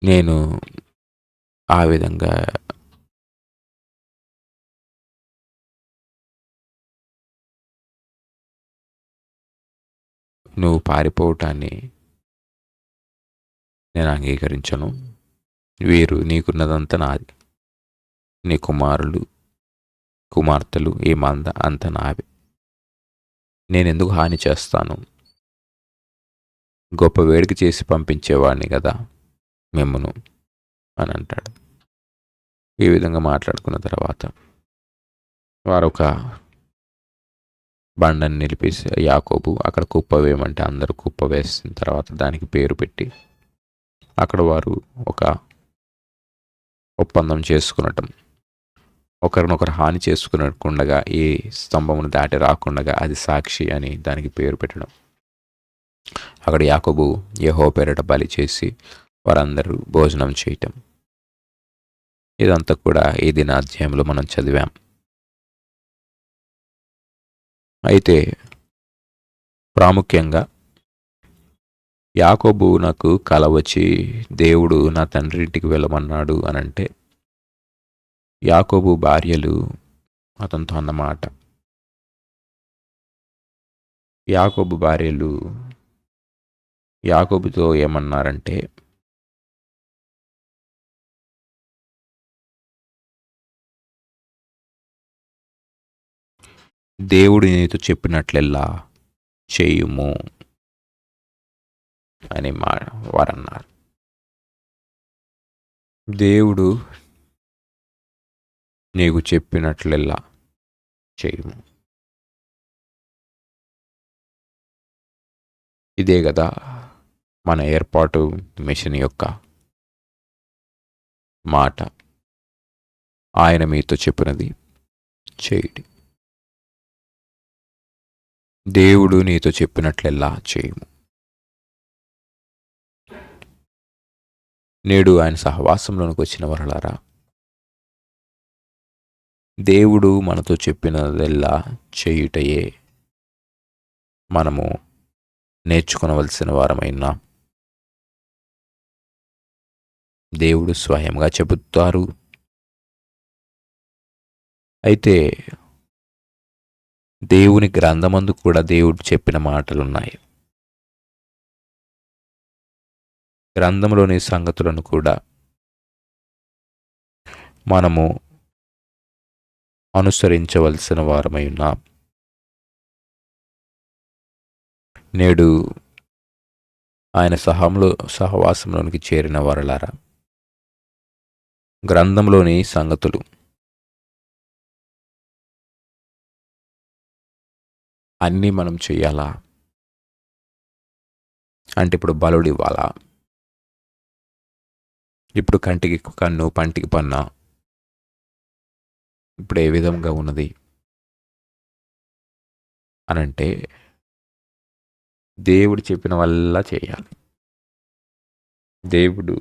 నేను ఆ విధంగా నువ్వు పారిపోవటాన్ని నేను అంగీకరించను. వీరు నీకున్నదంతా నాది, నీ కుమార్తెలు ఈ మంద అంత నావి, నేనెందుకు హాని చేస్తాను, గొప్ప వేడిక చేసి పంపించేవాడిని కదా మిమ్మును అని అంటాడు. ఈ విధంగా మాట్లాడుకున్న తర్వాత వారు ఒక బండని నిలిపేసి యాకోబు అక్కడ కుప్ప వేయమంటే అందరూ కుప్ప వేసిన తర్వాత దానికి పేరు పెట్టి అక్కడ వారు ఒక ఒప్పందం చేసుకునటం, ఒకరినొకరు హాని చేసుకునకుండగా ఏ స్తంభమును దాటి రాకుండగా అది సాక్షి అని దానికి పేరు పెట్టడం. అక్కడ యాకోబు యెహోవా పేరట బలి చేసి వారందరూ భోజనం చేయటం. ఇదంతా కూడా ఈ దినాధ్యాయంలో మనం చదివాం. అయితే ప్రాముఖ్యంగా యాకోబు నాకు కల వచ్చి దేవుడు నా తండ్రి ఇంటికి వెళ్ళమన్నాడు అనంటే యాకోబు భార్యలు అతనితో అన్నమాట. యాకోబు భార్యలు యాకోబుతో ఏమన్నారంటే, దేవుడు నీతో చెప్పినట్లెల్లా చేయుము అని వారన్నారు. దేవుడు నీకు చెప్పినట్లెల్లా చేయుము. ఇదే కదా మన ఏర్పాటు మిషన్ యొక్క మాట. ఆయన మీతో చెప్పినది చేయుడి. దేవుడు నీతో చెప్పినట్లెల్లా చేయుము. నేడు ఆయన సహవాసంలోనికి వచ్చిన వరలారా, దేవుడు మనతో చెప్పినదెల్లా చేయుటయే మనము నేర్చుకొనవలసిన వారమైన దేవుడు స్వయంగా చెబుతారు. అయితే దేవుని గ్రంథమందు కూడా దేవుడు చెప్పిన మాటలున్నాయి. గ్రంథంలోని సంగతులను కూడా మనము అనుసరించవలసిన వారమై ఉన్నాం. నేడు ఆయన సహవాసంలోనికి చేరిన వారలారా, గ్రంథంలోని సంగతులు అన్నీ మనం చెయ్యాలా? అంటే ఇప్పుడు బలుడు ఇవ్వాలా? ఇప్పుడు కంటికి కన్ను, పంటికి పన్న ఇప్పుడు ఏ విధంగా ఉన్నది అనంటే, దేవుడు చెప్పిన వల్ల చేయాలి. దేవుడు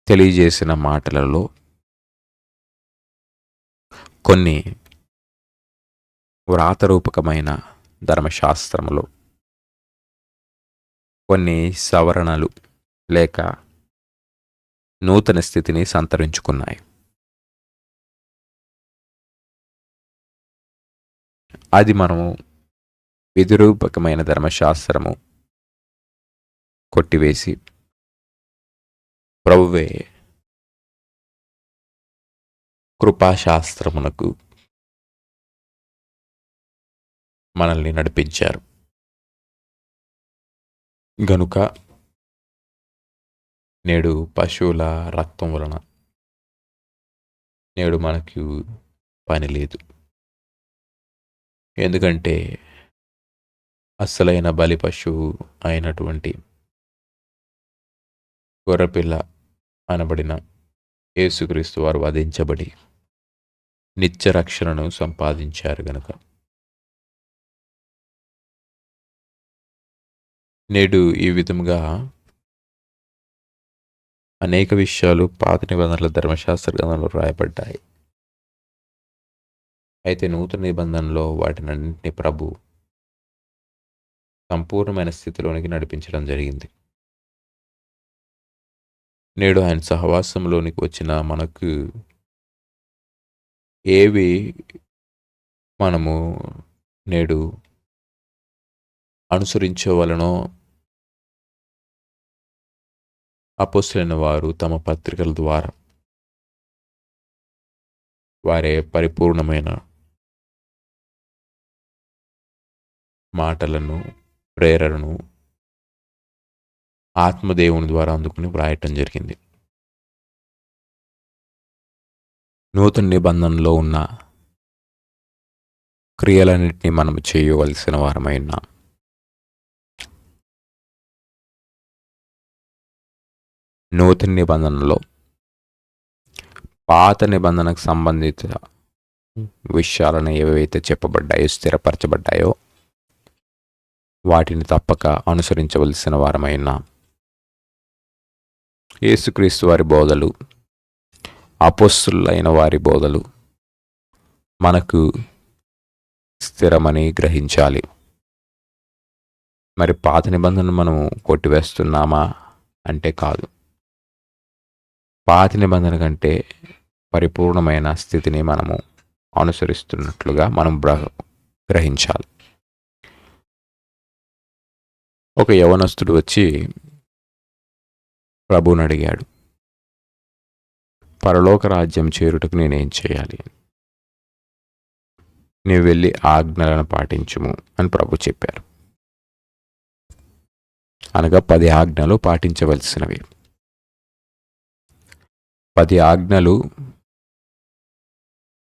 తెలియజేసిన మాటలలో కొన్ని వ్రాతరూపకమైన ధర్మశాస్త్రములో కొన్ని సవరణలు లేక నూతన స్థితిని సంతరించుకున్నాయి. అది మనము విధిరూపకమైన ధర్మశాస్త్రము కొట్టివేసి ప్రభువే కృపాశాస్త్రమునకు మనల్ని నడిపించారు. గనుక నేడు పశువుల రక్తం వలన నేడు మనకు పని లేదు. ఎందుకంటే అస్సలైన బలి పశువు అయినటువంటి గొర్రెపిల్ల అనబడిన యేసుక్రీస్తు వారు వధించబడి నిత్య రక్షణను సంపాదించారు. గనుక నేడు ఈ విధముగా అనేక విషయాలు పాత నిబంధనల ధర్మశాస్త్ర గ్రంథంలో రాయబడ్డాయి. అయితే నూతన నిబంధనలో వాటినన్నింటినీ ప్రభు సంపూర్ణమైన స్థితిలోనికి నడిపించడం జరిగింది. నేడు ఆయన సహవాసంలోనికి వచ్చిన మనకు ఏవి మనము నేడు అనుసరించవలనో అపోస్తలులైన వారు తమ పత్రికల ద్వారా వారే పరిపూర్ణమైన మాటలను, ప్రేరణను ఆత్మదేవుని ద్వారా అందుకుని వ్రాయటం జరిగింది. నూతన నిబంధనలో ఉన్న క్రియలన్నింటినీ మనం చేయవలసిన వారమైన నూతన నిబంధనలో పాత నిబంధనకు సంబంధిత విషయాలను ఏవైతే చెప్పబడ్డాయో, స్థిరపరచబడ్డాయో వాటిని తప్పక అనుసరించవలసిన వారమైన యేసుక్రీస్తు వారి బోధలు, అపోస్తులైన వారి బోధలు మనకు స్థిరమని గ్రహించాలి. మరి పాత నిబంధనను మనం కొట్టివేస్తున్నామా అంటే కాదు. పాత నిబంధన కంటే పరిపూర్ణమైన స్థితిని మనము అనుసరిస్తున్నట్లుగా మనం గ్రహించాలి. ఒక యవనస్తుడు వచ్చి ప్రభువుని అడిగాడు, పరలోక రాజ్యం చేరుటకు నేనేం చేయాలి? నీవు వెళ్ళి ఆజ్ఞలను పాటించుము అని ప్రభు చెప్పారు. అనగా 10 ఆజ్ఞలు పాటించవలసినవి. 10 ఆజ్ఞలు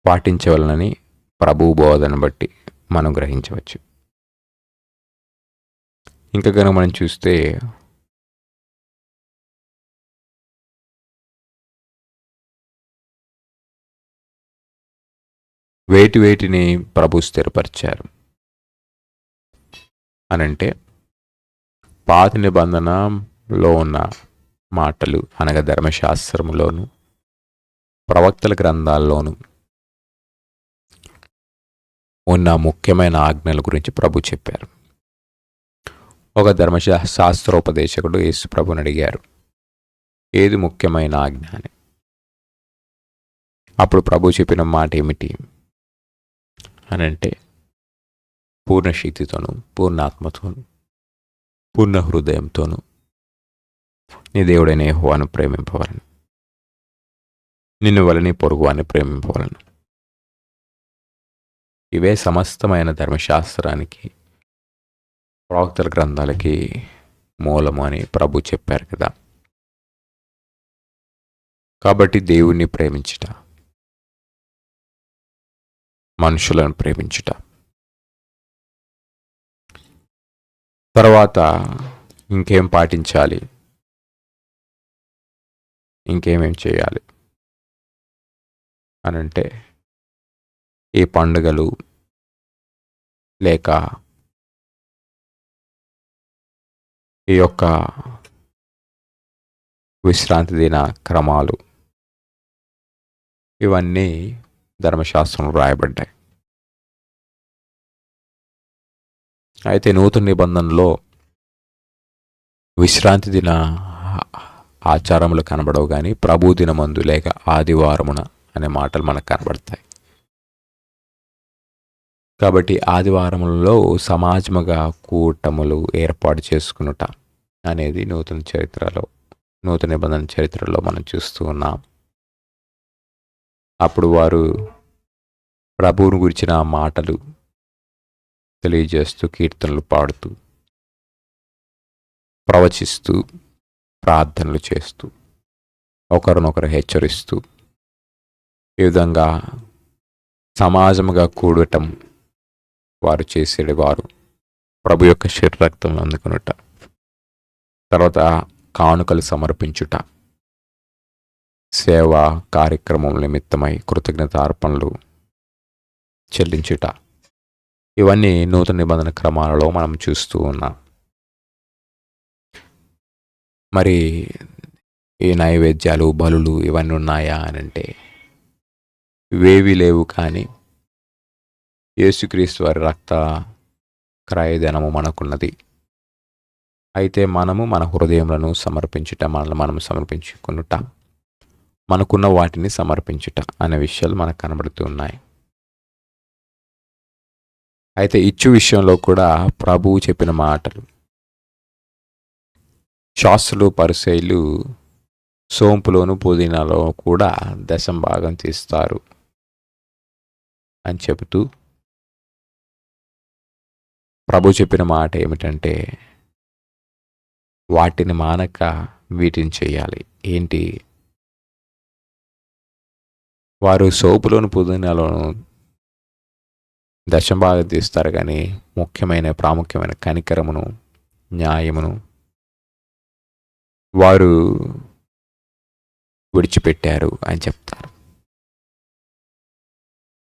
పాటించవలనని ప్రభు బోధన బట్టి మనం గ్రహించవచ్చు. ఇంకా కనుక మనం చూస్తే వేటిని ప్రభు స్థిరపరిచారు అనంటే, పాత నిబంధనలో ఉన్న మాటలు అనగా ధర్మశాస్త్రములోను ప్రవక్తల గ్రంథాల్లోనూ ఉన్న ముఖ్యమైన ఆజ్ఞల గురించి ప్రభు చెప్పారు. ఒక ధర్మశాస్త్రోపదేశకుడు యేసు ప్రభుని అడిగారు, ఏది ముఖ్యమైన ఆజ్ఞ అని. అప్పుడు ప్రభు చెప్పిన మాట ఏమిటి అనంటే, పూర్ణ శక్తితోనూ, పూర్ణ ఆత్మతోనూ, పూర్ణ హృదయంతోనూ నీ దేవుడైన యెహోవాను ప్రేమింపవలను, నిన్ను వలని పొరుగువాన్ని ప్రేమింపవలను. ఇవే సమస్తమైన ధర్మశాస్త్రానికి, ప్రవక్తల గ్రంథాలకి మూలము అని ప్రభు చెప్పారు కదా. కాబట్టి దేవుణ్ణి ప్రేమించుట, మనుషులను ప్రేమించుట, తర్వాత ఇంకేం పాటించాలి, ఇంకేమేం చేయాలి అనంటే, ఈ పండుగలు లేక ఈ యొక్క విశ్రాంతి దిన క్రమాలు ఇవన్నీ ధర్మశాస్త్రంలో రాయబడ్డాయి. అయితే నూతన నిబంధనలో విశ్రాంతి దిన ఆచారములు కనబడవు, కానీ ప్రభు దినమందు లేక ఆదివారమున అనే మాటలు మనకు కనబడతాయి. కాబట్టి ఆదివారములలో సమాజముగా కూటములు ఏర్పాటు చేసుకునుట అనేది నూతన నిబంధన చరిత్రలో మనం చూస్తూ ఉన్నాం. అప్పుడు వారు ప్రభువును గురించిన మాటలు తెలియజేస్తూ, కీర్తనలు పాడుతూ, ప్రవచిస్తూ, ప్రార్థనలు చేస్తూ, ఒకరినొకరు హెచ్చరిస్తూ, ఈ విధంగా సమాజముగా కూడటం వారు చేసేవారు. ప్రభు యొక్క శరీరరక్తం అందుకునుట, తర్వాత కానుకలు సమర్పించుట, సేవా కార్యక్రమం నిమిత్తమై కృతజ్ఞతార్పణలు చెల్లించుట, ఇవన్నీ నూతన నిబంధన క్రమాలలో మనం చూస్తూ ఉన్నాం. మరి ఈ నైవేద్యాలు, బలులు ఇవన్నీ ఉన్నాయా అని అంటే ఇవేవి లేవు. కానీ యేసుక్రీస్తు వారి రక్త క్రయధనము మనకున్నది. అయితే మనము మన హృదయములను సమర్పించుట, మనల్ని మనం సమర్పించుకునుట, మనకున్న వాటిని సమర్పించుట అనే విషయాలు మనకు కనబడుతూ ఉన్నాయి. అయితే ఇచ్చు విషయంలో కూడా ప్రభువు చెప్పిన మాటలు, శాస్త్రులు పరిసయ్యులు సోంపులోను పుదీనాలో కూడా 10% తీస్తారు అని చెబుతూ ప్రభు చెప్పిన మాట ఏమిటంటే, వాటిని మానక వీటిని చేయాలి. ఏంటి? వారు సోపులోను, పుదీనాలోను దశంభాగం తీస్తారు కానీ ప్రాముఖ్యమైన కనికరమును, న్యాయమును వారు విడిచిపెట్టారు అని చెప్తారు.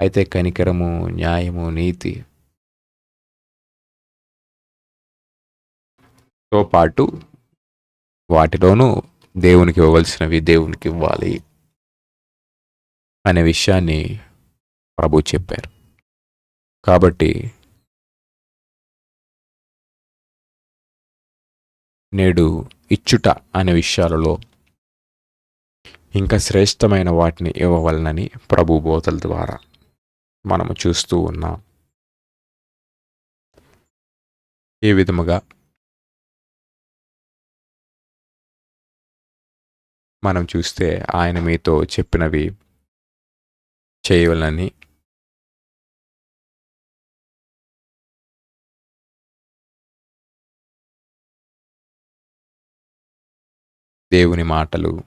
అయితే కనికరము, న్యాయము, నీతితో పాటు వాటిలోనూ దేవునికి ఇవ్వవలసినవి దేవునికి ఇవ్వాలి అనే విషయాన్ని ప్రభు చెప్పారు. కాబట్టి నేడు ఇచ్చుట అనే విషయాలలో ఇంకా శ్రేష్టమైన వాటిని ఇవ్వవలనని ప్రభు బోధల ద్వారా మనము చూస్తూ ఉన్నాం. ఈ విధముగా మనం చూస్తే ఆయన మీతో చెప్పినవి చేయవలనని దేవుని మాటలు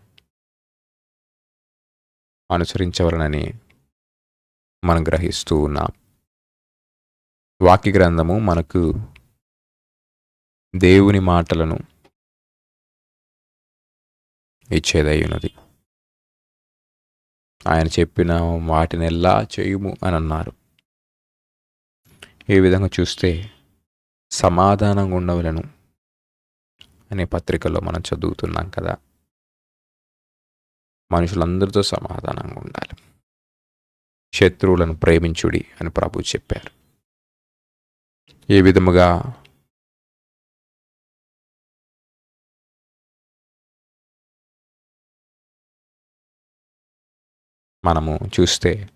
అనుసరించవలనని మనం గ్రహిస్తూ ఉన్నాం. వాక్య గ్రంథము మనకు దేవుని మాటలను ఇచ్చేదై ఉన్నది. ఆయన చెప్పిన వాటినెల్లా చేయుము అని అన్నారు. ఈ విధంగా చూస్తే సమాధానంగా ఉండవలను అనే పత్రికలో మనం చదువుతున్నాం కదా. మనుషులందరితో సమాధానంగా ఉండాలి. శత్రువులను ప్రేమించుడి అని ప్రభు చెప్పారు. ఈ విధముగా మనము చూస్తే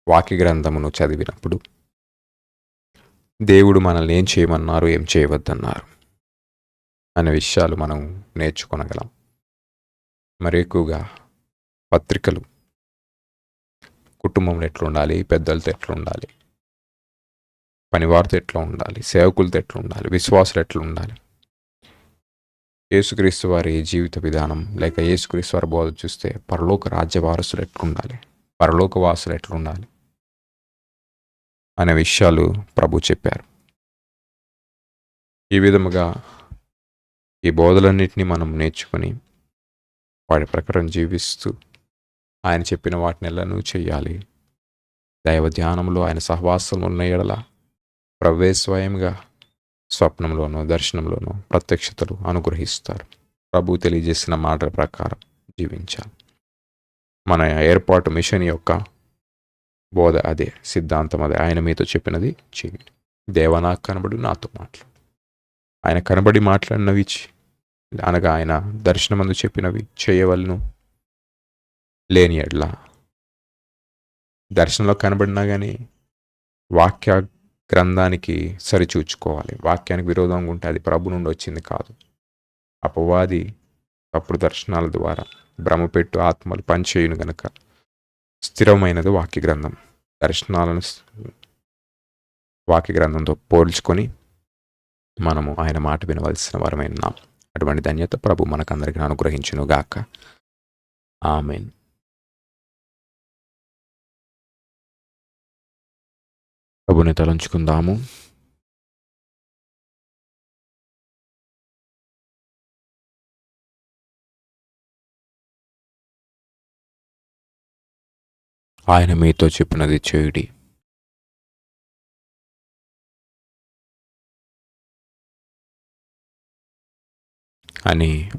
వాక్య గ్రంథమును చదివినప్పుడు దేవుడు మనల్ని ఏం చేయమన్నారు, ఏం చేయవద్దన్నారు అనే విషయాలు మనం నేర్చుకొనగలం. మరి ఎక్కువగా పత్రికలు కుటుంబంలో ఎట్లా ఉండాలి, పెద్దలతో ఎట్లా ఉండాలి, పనివారితో ఎట్లా ఉండాలి, సేవకులతో ఎట్లా ఉండాలి, విశ్వాసులు ఎట్లా ఉండాలి, యేసుక్రీస్తు వారి జీవిత విధానం లేక యేసుక్రీస్తు వారి బోధ చూస్తే పరలోక రాజ్య వారసులు ఎట్లుండాలి, పరలోక వాసులు ఎట్లుండాలి అనే విషయాలు ప్రభు చెప్పారు. ఈ విధముగా ఈ బోధలన్నింటినీ మనం నేర్చుకొని వాటి ప్రకారం జీవిస్తూ ఆయన చెప్పిన వాటిని ఎలానూ చేయాలి. దైవ ధ్యానంలో ఆయన సహవాసంలో ఉన్న ఎడల ప్రభువే స్వయంగా స్వప్నంలోనూ దర్శనంలోనూ ప్రత్యక్షతలు అనుగ్రహిస్తారు. ప్రభు తెలియజేసిన మాటల ప్రకారం జీవించాలి. మన ఏర్పాటు మిషన్ యొక్క బోధ అదే, సిద్ధాంతం అదే. ఆయన మీతో చెప్పినది చేయండి. దేవా నాకు కనబడు, నాతో మాట్లాడు. ఆయన కనబడి మాట్లాడినవి అనగా ఆయన దర్శనమందు చెప్పినవి చేయవలను. లేని ఎడ్ల దర్శనంలో కనబడినా కానీ వాక్య గ్రంథానికి సరిచూచుకోవాలి. వాక్యానికి విరోధంగా ఉంటే అది ప్రభు నుండి వచ్చింది కాదు. అపవాది తప్పుడు దర్శనాల ద్వారా భ్రమపెట్టు ఆత్మలు పనిచేయును గనక స్థిరమైనది వాక్య గ్రంథం. దర్శనాలను వాక్య గ్రంథంతో పోల్చుకొని మనము ఆయన మాట వినవలసిన వారమైనాం. అటువంటి ధన్యత ప్రభు మనకందరికీ అనుగ్రహించును గాక. ఆమేన్. ప్రభుని తలంచుకుందాము. ఆయన మీతో చెప్పినది చేయుడి. అని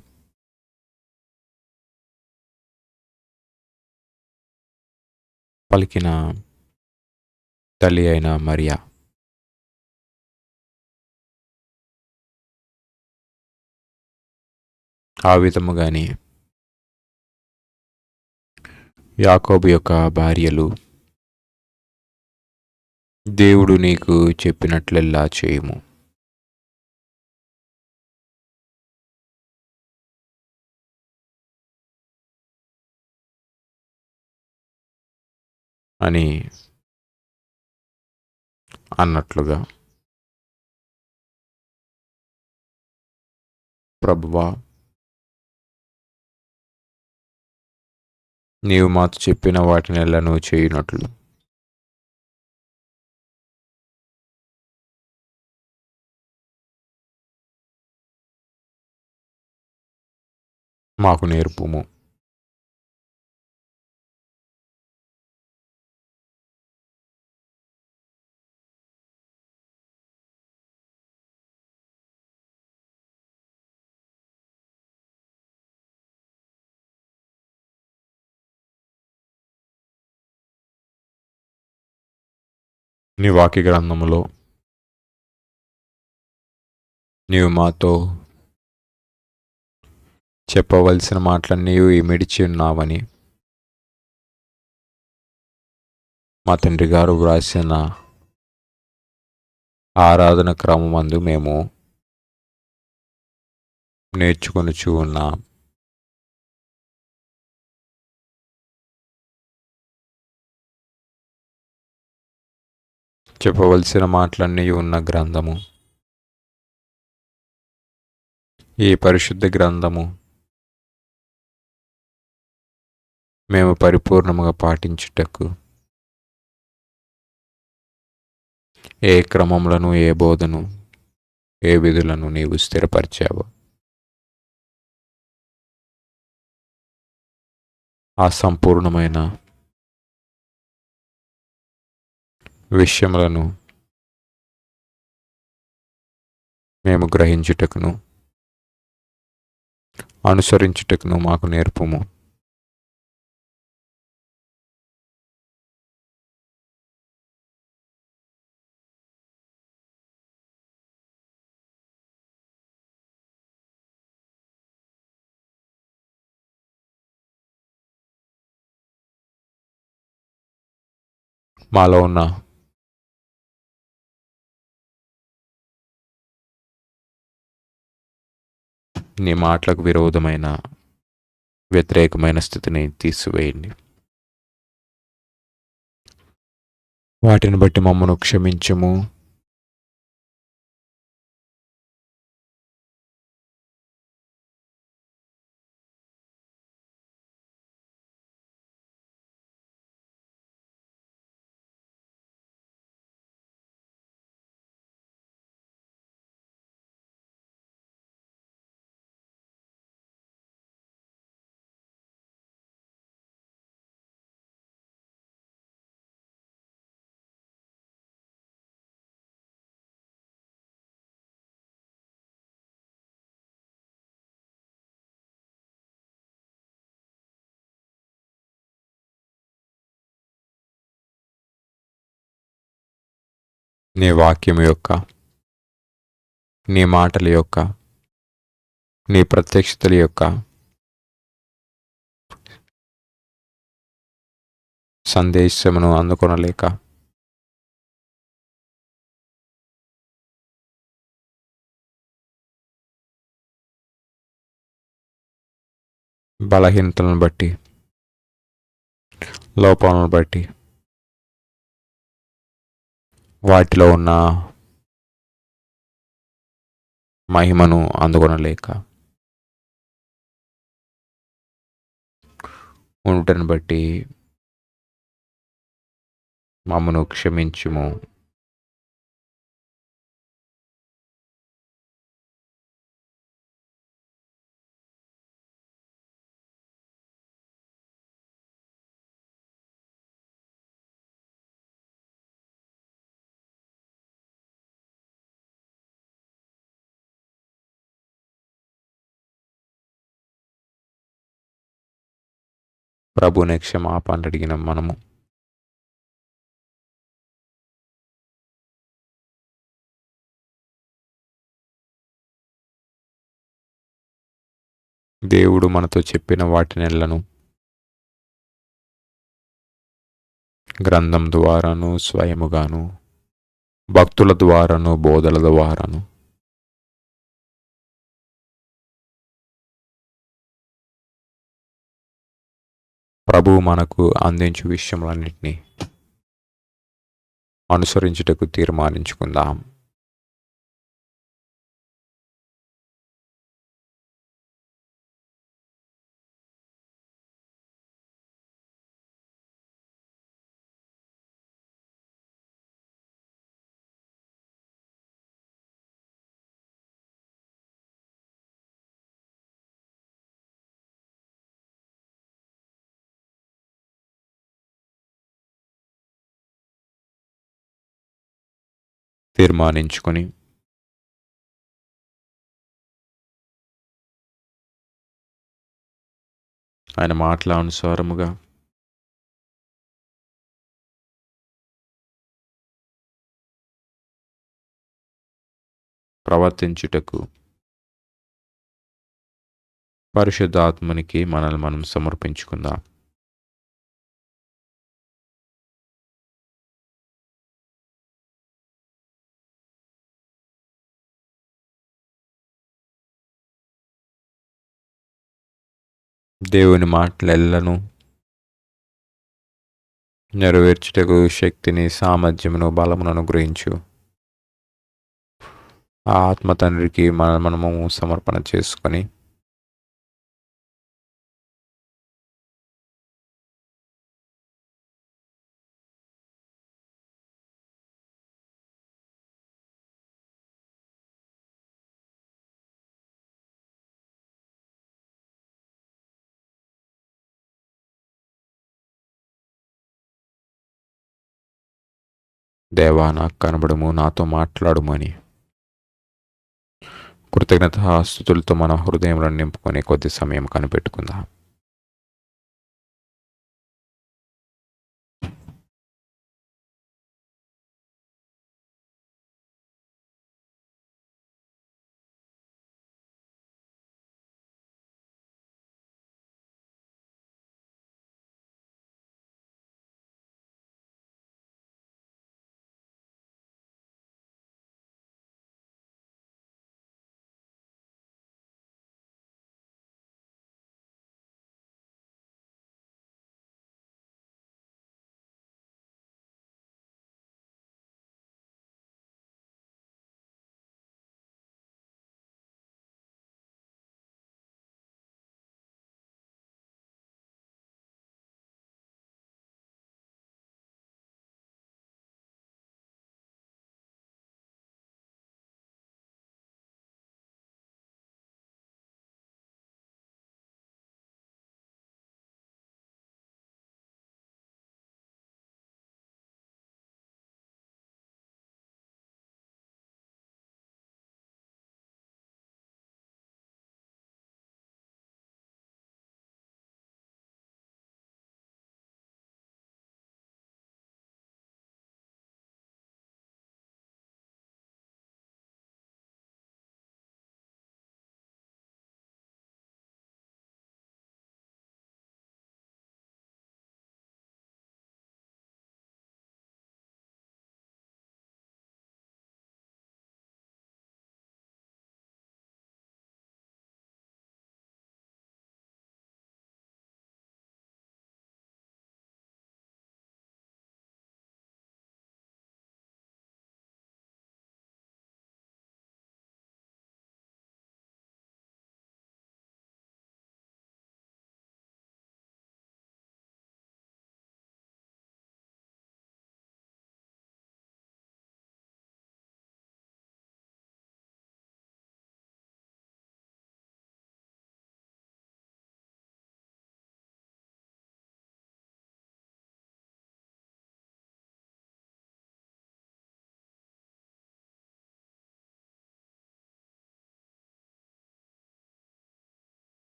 పలికిన తల్లి అయిన మరియా ఆ విధముగానే యాకోబు యొక్క భార్యలు దేవుడు నీకు చెప్పినట్లెల్లా చేయుము అని అన్నట్లుగా ప్రభువా, నీవు మాతో చెప్పిన వాటినెల్లను చేయునట్లు మాకు నేర్పుము. నీ వాక్య గ్రంథములో నీవు మాతో చెప్పవలసిన మాటలన్నీ ఇమిడిచి ఉన్నావని మా తండ్రి గారు వ్రాసిన ఆరాధన క్రమమందు మేము నేర్చుకొనుచు ఉన్నాం. చెప్పవలసిన మాటలన్నీ ఉన్న గ్రంథము, ఈ పరిశుద్ధ గ్రంథము మేము పరిపూర్ణముగా పాటించుటకు ఏ క్రమములను, ఏ బోధను, ఏ విధులను నీవు స్థిరపరిచావు, ఆ సంపూర్ణమైన విషయములను మేము గ్రహించుటకును అనుసరించుటకును మాకు నేర్పుము. మాలో ఉన్న నీ మాటలకు విరోధమైన, వ్యతిరేకమైన స్థితిని తీసివేయండి. వాటిని బట్టి మమ్మను క్షమించుము. నీ వాక్యం యొక్క, నీ మాటల యొక్క, నీ ప్రత్యక్షతల యొక్క సందేశమును అందుకొనలేక బలహీనతలను బట్టి, లోపాలను బట్టి, వాటిలో ఉన్న మహిమను అందుకొనలేక ఉంటను బట్టి మమ్మను క్షమించుము. ప్రభుని క్షమాపణ అడిగిన మనము దేవుడు మనతో చెప్పిన వాటినెల్లను గ్రంథం ద్వారాను, స్వయముగాను, భక్తుల ద్వారాను, బోధల ద్వారాను ప్రభువు మనకు అందించు విషయములన్నిటినీ అనుసరించుటకు తీర్మానించుకుందాం. తీర్మానించుకొని ఆయన మాటల అనుసారముగా ప్రవర్తించుటకు పరిశుద్ధాత్మనికి మనల్ని మనం సమర్పించుకుందాం. దేవుని మాటలెల్లను నెరవేర్చుటకు శక్తిని, సామర్థ్యమును, బలమును అనుగ్రహించు. ఆ ఆత్మ తండ్రికి మనము సమర్పణ చేసుకొని దేవా నాకు కనబడము, నాతో మాట్లాడుము అని కృతజ్ఞతాస్తుతులతో మన హృదయములను నింపుకొని కొద్ది సమయం కనిపెట్టుకుందాం.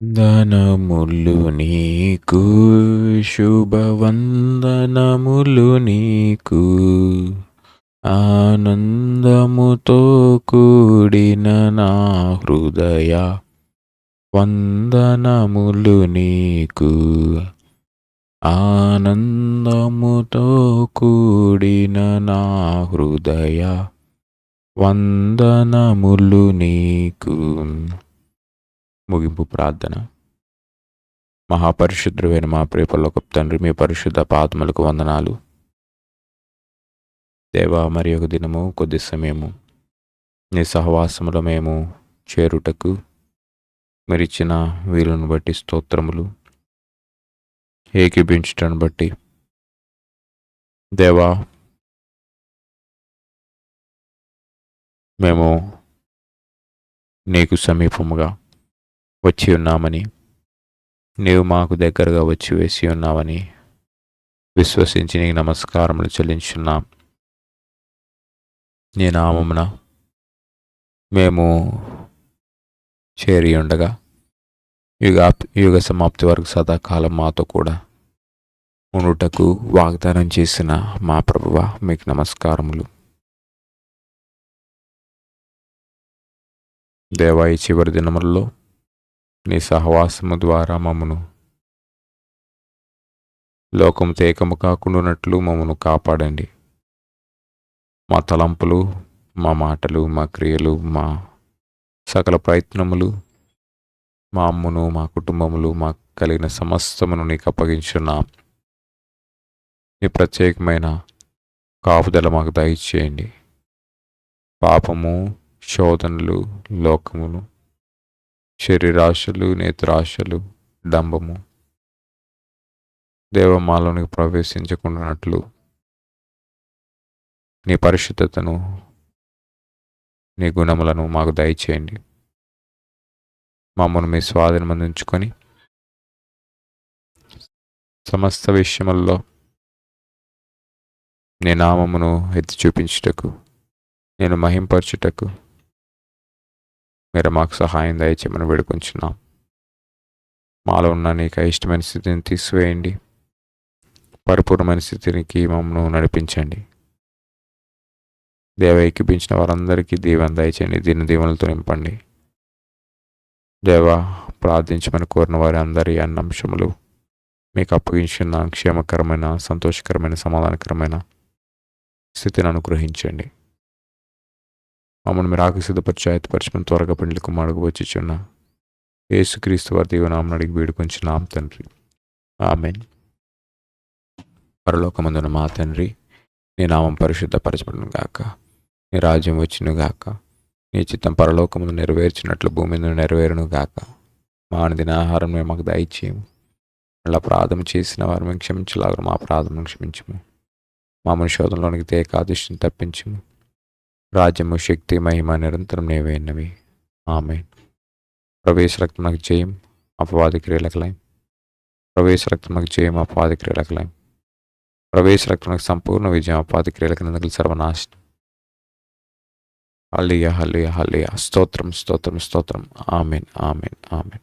వందనములు నీకు, శుభవందనములు నీకు, ఆనందముతో కూడిన నా హృదయ వందనములు నీకు, ఆనందముతో కూడిన నా హృదయ వందనములు నీకు. ముగింపు ప్రార్థన. మహాపరిశుద్ధుడైన మా ప్రియ పరలోకపు తండ్రి, మీ పరిశుద్ధ పాదములకు వందనాలు. దేవా, మరి ఒక దినము కొద్ది సమయము నీ సహవాసములో మేము చేరుటకు మీరిచ్చిన వీలును బట్టి స్తోత్రములు. ఏకీభించటాన్ని బట్టి దేవా, మేము నీకు సమీపముగా వచ్చి ఉన్నామని, నీవు మాకు దగ్గరగా వచ్చి వేసి ఉన్నావని విశ్వసించి నీకు నమస్కారములు చెల్లించున్నాం. నీ నామమున మేము చేరి ఉండగా యుగ సమాప్తి వరకు సదాకాలం మాతో కూడా ఉండుటకు వాగ్దానం చేసిన మా ప్రభువా, మీకు నమస్కారములు. దేవా, ఈ చివరి దినములలో నీ సహవాసము ద్వారా మమ్మను లోకముతో ఏకము కాకుండానట్లు మమ్మను కాపాడండి. మా తలంపులు, మా మాటలు, మా క్రియలు, మా సకల ప్రయత్నములు, మా అమ్మును, మా కుటుంబములు, మాకు కలిగిన సమస్తమును నీకు అప్పగించున్నాం. నీ ప్రత్యేకమైన కాపుదల మాకు దయచేయండి. పాపము, శోధనలు, లోకమును, శరీరాశలు, నేత్రాశలు, డంబము దేవమాలోనికి ప్రవేశించకుండానట్లు నీ పరిశుద్ధతను, నీ గుణములను మాకు దయచేయండి. మమ్మల్ని మీ స్వాధీనమందు ఉంచుకొని సమస్త విషయముల్లో నీ నామమును ఎత్తి చూపించుటకు, నేను మహింపరచుటకు మీరు మాకు సహాయం దయచేయమని వేడుకొంచున్నాం. మాలో ఉన్న నీకు ఇష్టమైన స్థితిని తీసివేయండి. పరిపూర్ణమైన స్థితికి మమ్మల్ని నడిపించండి. దేవ, ఎక్కిపించిన వారందరికీ దీవెన దయచేయండి. దీని దీవెనలతో నింపండి. దేవ, ప్రార్థించమని కోరిన వారి అందరి అన్నంశములు మీకు అప్పగించిన క్షేమకరమైన, సంతోషకరమైన, సమాధానకరమైన స్థితిని అనుగ్రహించండి. మమ్మల్ని మీరు సిద్ధపరిచి ఆయతపరచమని త్వరగా పెండ్లి కుమారుడుకు వచ్చిచున్న యేసుక్రీస్తు వారి దీవెనామమున అడిగి వేడుకొంచున్నాం తండ్రి. ఆమేన్. పరలోకమందున మా తండ్రి, నీ నామం పరిశుద్ధపరచబడును గాక. నీ రాజ్యం వచ్చును గాక. నీ చిత్తం పరలోకమును నెరవేర్చినట్లు భూమి మీద నెరవేరును గాక. మా అనుదిన ఆహారం మేము మాకు దయచేయము. అలా ప్రార్థన చేసిన వారు మేము క్షమించలాగా మా ప్రార్థనను క్షమించము. మా శోధనలోనికి తేకాదిష్టిని తప్పించము. రాజ్యము, శక్తి, మహిమ నిరంతరం నీవేనవి. ఆమేన్. ప్రవేశ రక్తమునకు జయం, అపవాది క్రియలకు లయం. ప్రవేశ రక్తమునకు జయం, అపవాది క్రియలకు లయం. ప్రవేశ రక్తమునకు సంపూర్ణ విజయం, అపవాది క్రియలకు నిందలు సర్వనాశనం. హల్లెలూయా, హల్లెలూయా, హల్లెలూయా. స్తోత్రం, స్తోత్రం, స్తోత్రం. ఆమేన్, ఆమేన్, ఆమేన్.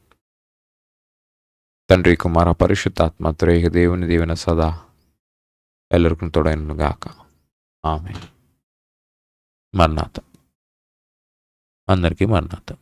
తండ్రి, కుమార, పరిశుద్ధాత్మ త్రైక దేవుని దీవెన సదా ఎల్లరికీ తోడైనను గాక. ఆమేన్. మరణాత. అందరికీ మరణాత.